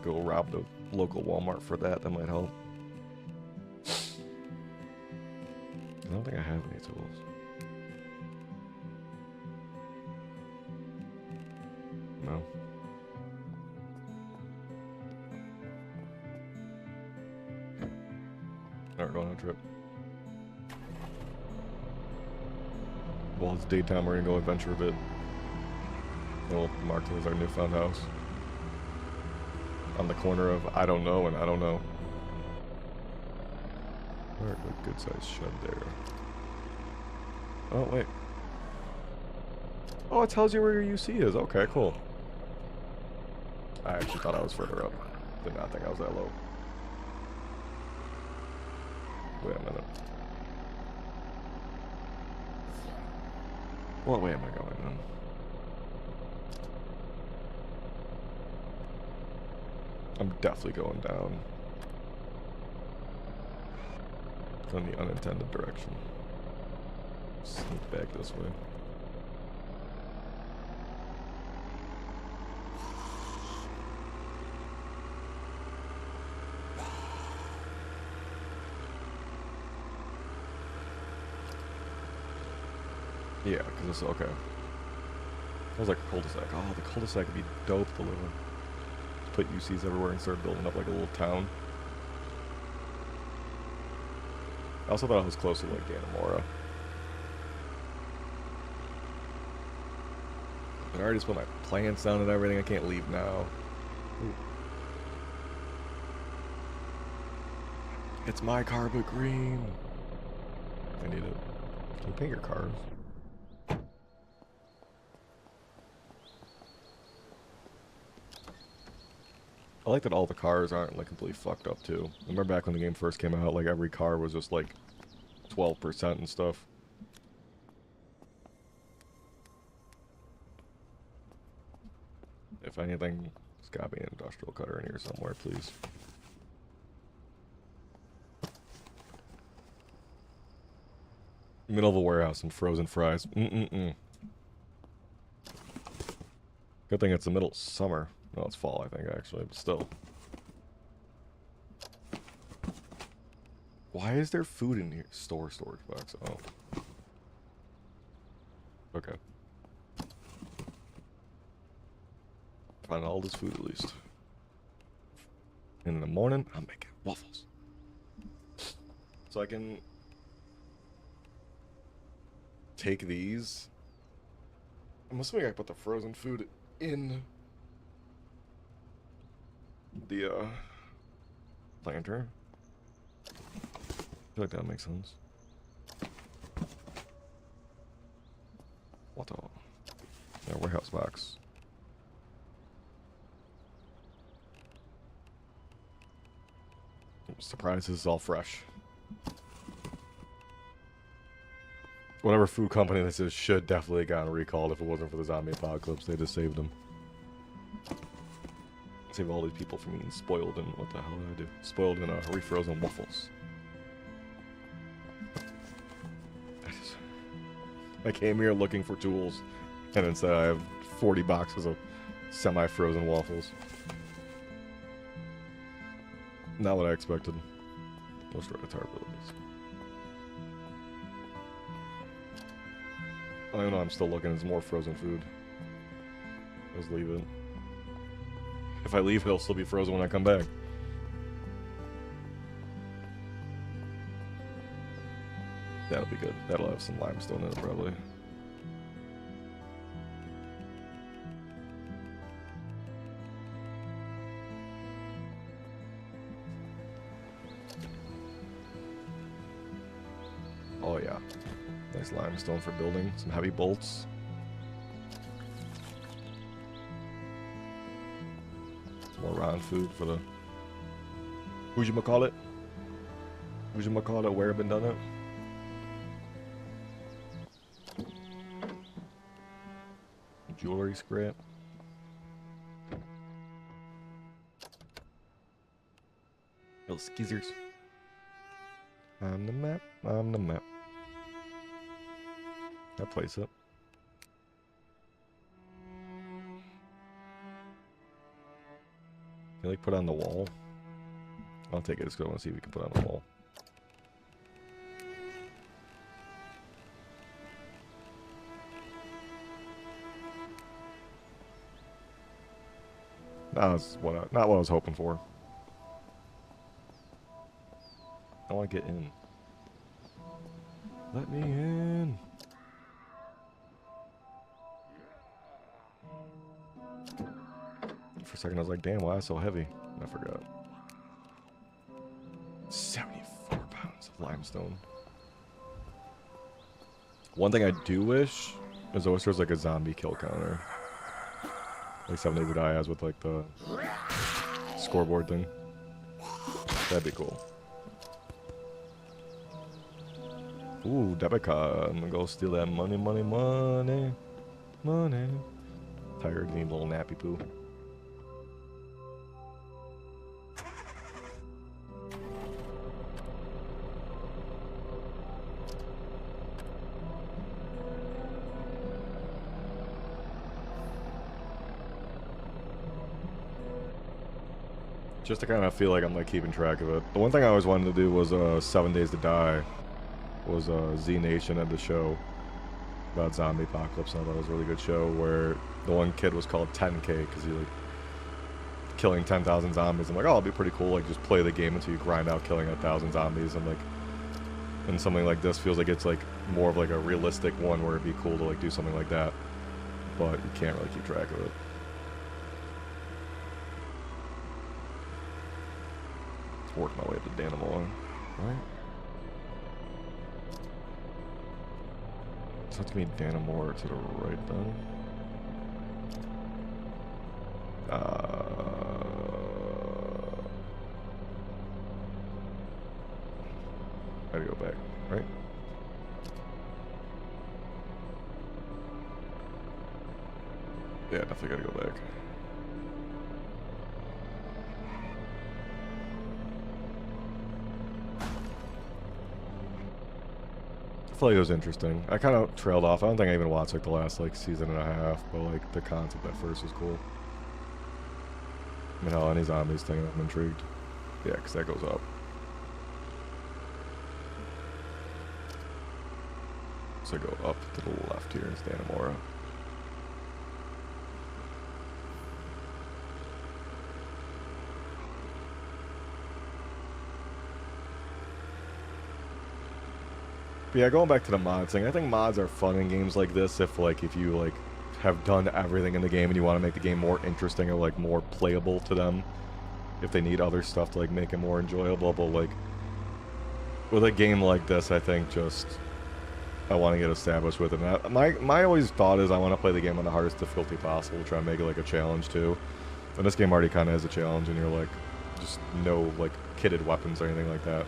[SPEAKER 1] Go rob the local Walmart for that. That might help. I don't think I have any tools. No. Alright, going on a trip. Well, it's daytime, we're gonna go adventure a bit. We'll mark it as our newfound house. On the corner of I don't know and I don't know. Alright, a good sized shed there. Oh, wait. Oh, it tells you where your UC is. Okay, cool. I actually thought I was further up. Did not think I was that low. Wait a minute. What way am I going then? I'm definitely going down. Going the unintended direction. Sneak back this way. Yeah, because it's okay. That was like a cul-de-sac. Oh, the cul-de-sac would be dope to live in. Put UCs everywhere and start building up like a little town. I also thought it was close to like Dannemora. But I already just put my plants down and everything. I can't leave now. Ooh. It's my car, but green. I need it. Can you paint your cars? I like that all the cars aren't like completely fucked up too. I remember back when the game first came out, like every car was just like 12% and stuff. If anything, there's gotta be an industrial cutter in here somewhere, please. Middle of a warehouse and frozen fries. Mm-mm-mm. Good thing it's the middle of summer. No, it's fall, I think, actually, but still. Why is there food in here? Storage box. Oh. Okay. Find all this food at least. In the morning, I'm making waffles. So I can take these. I'm assuming I put the frozen food in the planter. I feel like that makes sense. What the? Yeah, warehouse box. I'm surprised this is all fresh. Whatever food company this is should definitely have gotten recalled if it wasn't for the zombie apocalypse. They just saved them. Save all these people from being spoiled and what the hell did I do? Spoiled in refrozen waffles. I came here looking for tools, and instead I have 40 boxes of semi-frozen waffles. Not what I expected. Most retard abilities. I don't know, I'm still looking. There's more frozen food. Let's leave it. If I leave, it'll still be frozen when I come back. That'll be good. That'll have some limestone in it, probably. Oh, yeah. Nice limestone for building. Some heavy bolts. Some more round food for the... Who'd-you-ma-call-it? Who'd-you-ma-call-it? Where have been done it? Jewelry scrap. Little skizzers. I'm the map. I'm the map. Can I place it? you like put it on the wall? I'll take it just because I want to see if we can put it on the wall. That's not what I was hoping for. I want to get in. Let me in. For a second I was like, damn, why is it so heavy? I forgot. 74 pounds of limestone. One thing I do wish is always there's like a zombie kill counter. Like 7 Days to Die has with like the scoreboard thing. That'd be cool. Ooh, debit card. I'm gonna go steal that money. Tired, need a little nappy poo. Just to kind of feel like I'm like keeping track of it. The one thing I always wanted to do was 7 Days to Die. Was Z Nation had the show about zombie apocalypse, and I thought it was a really good show where the one kid was called 10K because he like killing 10,000 zombies. I'm like, oh, it'll be pretty cool. Like just play the game until you grind out killing 1,000 zombies. And like, and something like this feels like it's like more of like a realistic one where it'd be cool to like do something like that, but you can't really keep track of it. Work my way up to Dannemora, right? So that's gonna be Dannemora to the right then. I gotta go back, right? Yeah, definitely gotta go back. I feel like it was interesting. I kind of trailed off. I don't think I even watched like the last like season and a half, but like the concept at first was cool. I mean, hell, any zombies thing, I'm intrigued. Yeah, because that goes up. So I go up to the left here in Dannemora. But yeah, going back to the mods thing, I think mods are fun in games like this if you like have done everything in the game and you want to make the game more interesting or like more playable to them. If they need other stuff to like make it more enjoyable, but like with a game like this, I think just I want to get established with it. And my always thought is I want to play the game on the hardest difficulty possible, try and make it like a challenge too. And this game already kind of is a challenge, and you're like just no like kitted weapons or anything like that.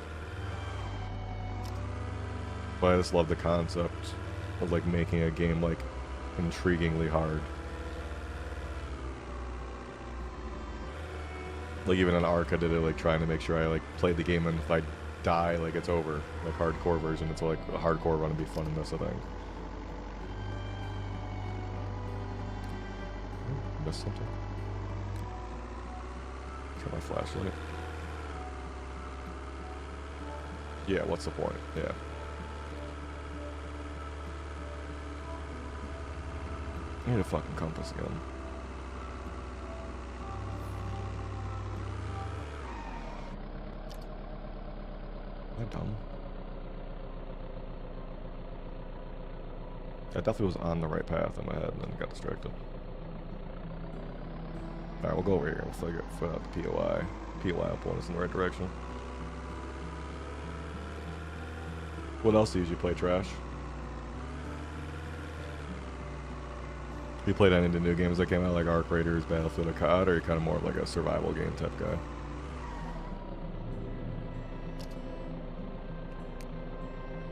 [SPEAKER 1] But I just love the concept of like making a game like intriguingly hard. Like even in Ark I did it like trying to make sure I like played the game and if I die like it's over. Like hardcore version, it's like a hardcore run would be fun in this I think. Missed something? Got my flashlight. Yeah, what's the point? Yeah. I need a fucking compass again. Am I dumb? I definitely was on the right path in my head and then got distracted. Alright, we'll go over here. We'll figure out the POI. POI will point us in the right direction. What else do you usually play, Trash? You played any of the new games that came out, like Ark Raiders, Battlefield, or COD, or are you kind of more of like a survival game type guy?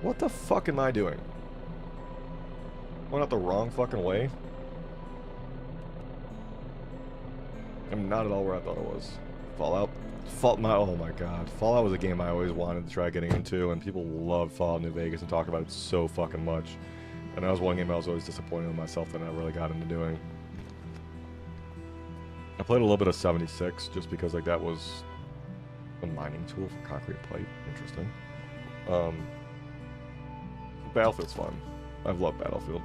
[SPEAKER 1] What the fuck am I doing? Went out the wrong fucking way? I'm not at all where I thought it was. Fallout? Oh my god. Fallout was a game I always wanted to try getting into, and people love Fallout New Vegas and talk about it so fucking much. And that was one game I was always disappointed in myself that I never really got into doing. I played a little bit of 76 just because like that was a mining tool for concrete pipe. Interesting. Battlefield's fun. I've loved Battlefield.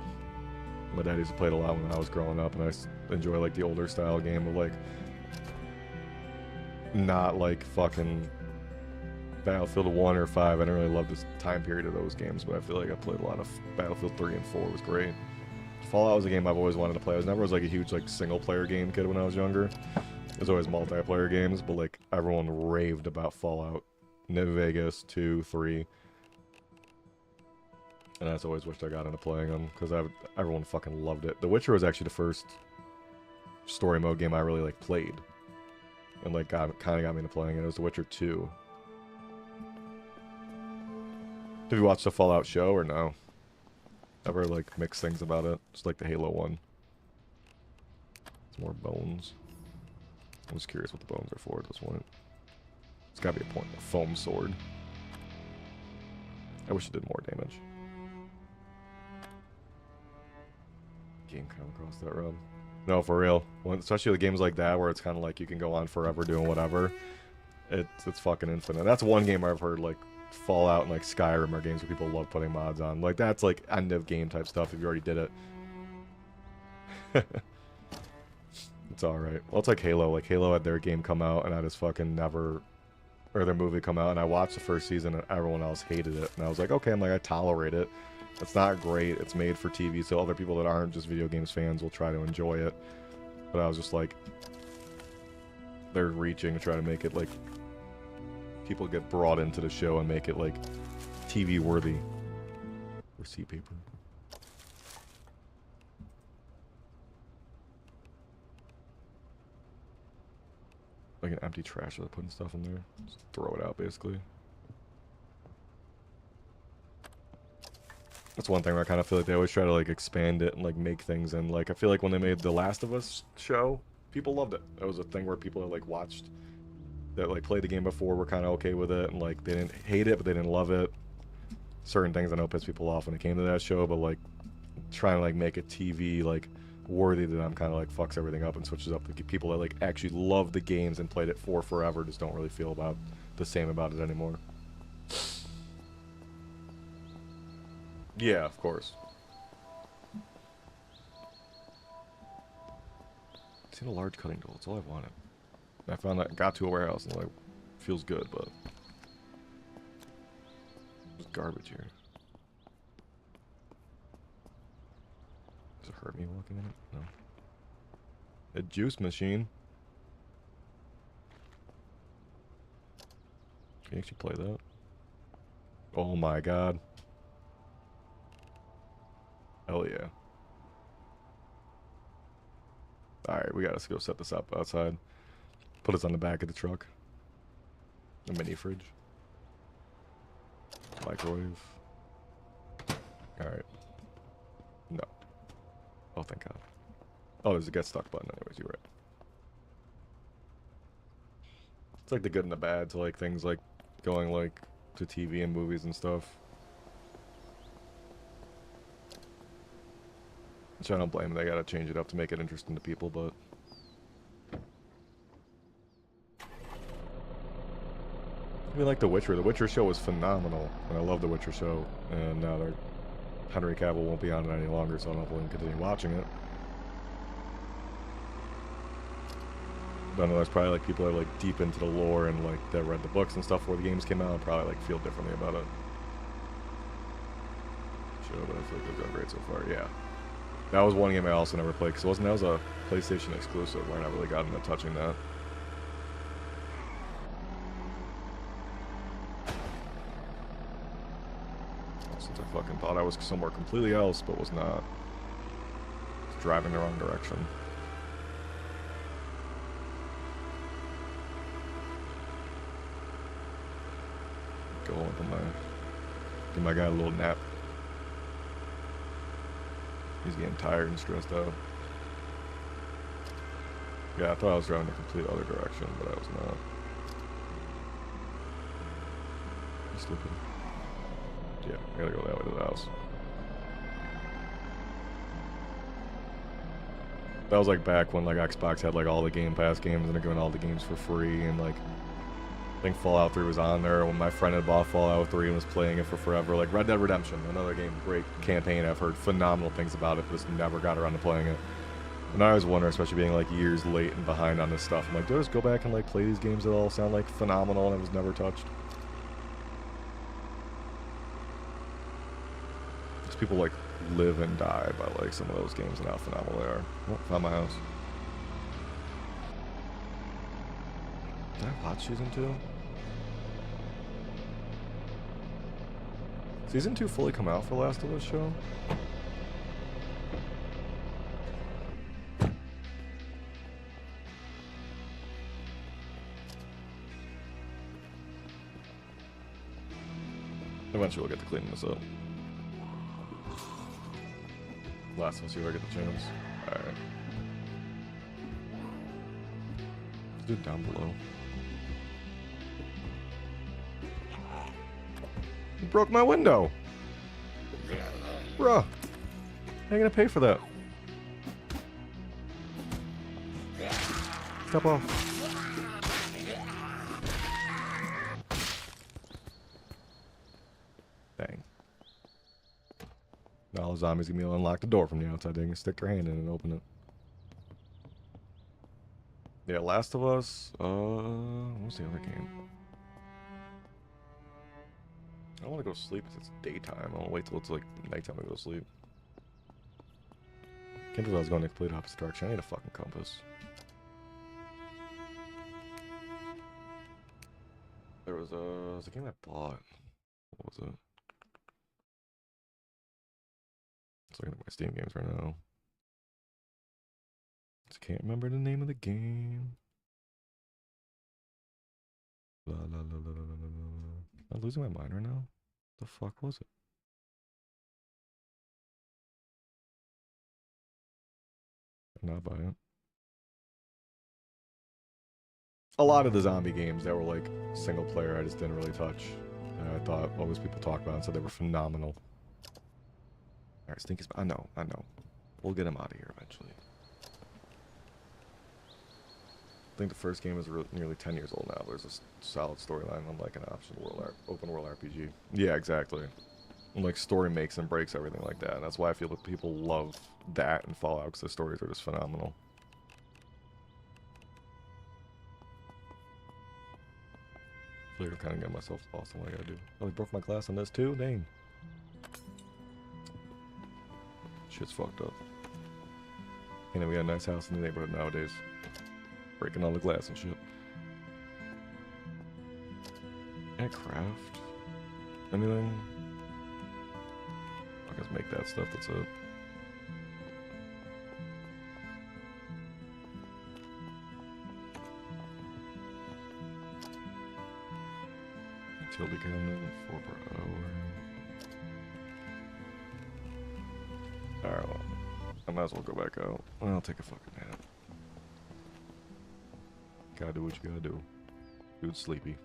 [SPEAKER 1] My dad used to play it a lot when I was growing up, and I enjoy like the older style game of like not like fucking Battlefield 1 or 5. I didn't really love this time period of those games, but I feel like I played a lot of Battlefield 3 and 4 was great. Fallout was a game I've always wanted to play. I was never like a huge like single player game kid when I was younger. There's always multiplayer games, but like everyone raved about Fallout, New Vegas 2, 3. And I just always wished I got into playing them because everyone fucking loved it. The Witcher was actually the first story mode game I really like played, and like kind of got me into playing it. It was The Witcher 2. Have you watched the Fallout show or no? Ever like mixed things about it? Just like the Halo one. It's more bones. I'm just curious what the bones are for at this point. It's gotta be a foam sword. I wish it did more damage. Game come across that road. No, for real. Especially the games like that where it's kind of like you can go on forever doing whatever. It's fucking infinite. That's one game I've heard like Fallout and like Skyrim are games where people love putting mods on. Like that's like end of game type stuff if you already did it. It's alright. Well, it's like Halo. Like Halo had their game come out and I just fucking never, or their movie come out and I watched the first season and everyone else hated it. And I was like, okay, I'm like, I tolerate it. It's not great. It's made for TV, so other people that aren't just video games fans will try to enjoy it. But I was just like, they're reaching to try to make it like people get brought into the show and make it like TV worthy. Receipt paper. Like an empty trash without putting stuff in there. Just throw it out basically. That's one thing where I kind of feel like they always try to like expand it and like make things, and like I feel like when they made the Last of Us show, people loved it. That was a thing where people that like watched, that like played the game before were kind of okay with it, and like they didn't hate it but they didn't love it. Certain things I know pissed people off when it came to that show, but like trying to like make it TV like worthy to them kind of like fucks everything up and switches up the people that like actually love the games and played it for forever just don't really feel about the same about it anymore. Yeah, of course. Seen a large cutting tool. That's all I wanted. I found that, got to a warehouse and like, feels good, but there's garbage here. Does it hurt me looking at it? No. A juice machine. Can you actually play that? Oh my god. Hell yeah. Alright, we gotta go set this up outside. Put this on the back of the truck. A mini fridge. Microwave. Alright. No. Oh, thank god. Oh, there's a get stuck button anyways, you're right. It's like the good and the bad to like things like going like to TV and movies and stuff. Which I don't blame them, they gotta change it up to make it interesting to people, but I mean, like The Witcher. The Witcher show was phenomenal, and I love The Witcher show, and now Henry Cavill won't be on it any longer, so I don't know if we can continue watching it. But I know there's probably like people that are like deep into the lore and like that read the books and stuff before the games came out and probably like feel differently about it. Show, but I feel like they've done great so far. Yeah. That was one game I also never played, because that was a PlayStation exclusive, where I never really got into touching that. Since I fucking thought I was somewhere completely else, but was not. Was driving the wrong direction. Go on with give my guy a little nap. He's getting tired and stressed out. Yeah, I thought I was driving the complete other direction, but I was not. He's sleeping. Yeah, I gotta go that way to the house. That was like back when like Xbox had like all the Game Pass games and they're giving all the games for free, and like I think Fallout 3 was on there when my friend had bought Fallout 3 and was playing it for forever. Like Red Dead Redemption, another game, great campaign. I've heard phenomenal things about it, but just never got around to playing it. And I always wonder, especially being like years late and behind on this stuff, I'm like, do I just go back and like play these games that all sound like phenomenal and it was never touched? Because people like live and die by like some of those games and how phenomenal they are. Oh, found my house. Did I watch season 2? Season 2 fully come out for Last of Us show? Eventually we'll get to cleaning this up. Last of Us, see if I get the chance. Alright. Let's do it down below. You broke my window! Bruh! How are you gonna pay for that? Step off. Dang. Now the zombies gonna be able to unlock the door from the outside. They can stick their hand in and open it. Yeah, Last of Us. What's the other game? I don't want to go to sleep because it's daytime. I want to wait till it's like nighttime to go to sleep. Can't believe I was going the complete opposite direction. I need a fucking compass. There was a game I bought. What was it? It's looking at my Steam games right now. Just can't remember the name of the game. La la la la la la la. I'm losing my mind right now. The fuck was it? I'm not buying it. A lot of the zombie games that were like single player, I just didn't really touch. I thought all those people talked about and said they were phenomenal. Alright, Stinky's. I know. We'll get him out of here eventually. I think the first game is nearly 10 years old now. There's a solid storyline, unlike an open world RPG. Yeah, exactly. And like story makes and breaks everything like that. And that's why I feel that people love that and Fallout, because the stories are just phenomenal. I feel like I'm kind of getting myself lost on what I gotta do. Oh, I broke my glass on this too? Dang. Shit's fucked up. And then we got a nice house in the neighborhood nowadays. Breaking all the glass and shit. Can I craft anything? I guess make that stuff, that's it. Utility cabinet, 4 per hour. Alright, well, I might as well go back out. I'll take a fucking nap. Gotta do what you gotta do. Dude's sleepy.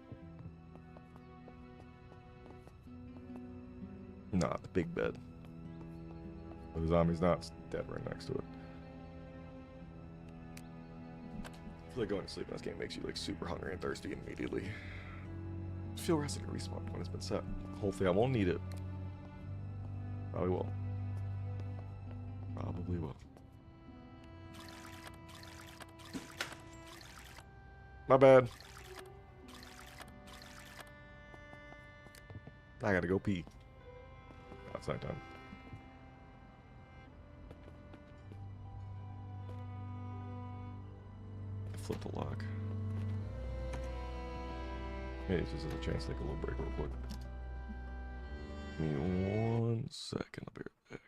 [SPEAKER 1] Nah, the big bed. But the zombie's not dead right next to it. I feel like going to sleep in this game makes you like super hungry and thirsty immediately. Feel rested and respawned when it's been set. Hopefully I won't need it. Probably will. Probably will. My bad. I gotta go pee. That's nighttime. Flip the lock. Hey, this is a chance to take a little break real quick. Give me 1 second. I'll be right back.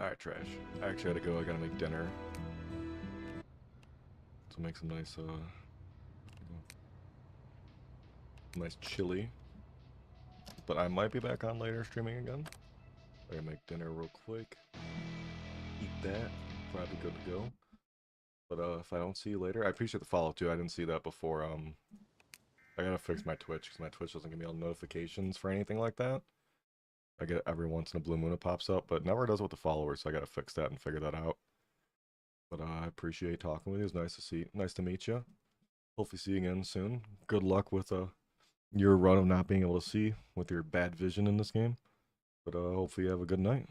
[SPEAKER 1] Alright, trash. I actually had to go. I gotta make dinner. So make some nice chili. But I might be back on later streaming again. I gotta make dinner real quick. Eat that. Probably good to go. But if I don't see you later, I appreciate the follow too. I didn't see that before. I gotta fix my Twitch because my Twitch doesn't give me all notifications for anything like that. I get it every once in a blue moon it pops up, but never does with the followers. So I gotta fix that and figure that out. But I appreciate talking with you. It's nice to meet you. Hopefully see you again soon. Good luck with your run of not being able to see with your bad vision in this game. But hopefully you have a good night.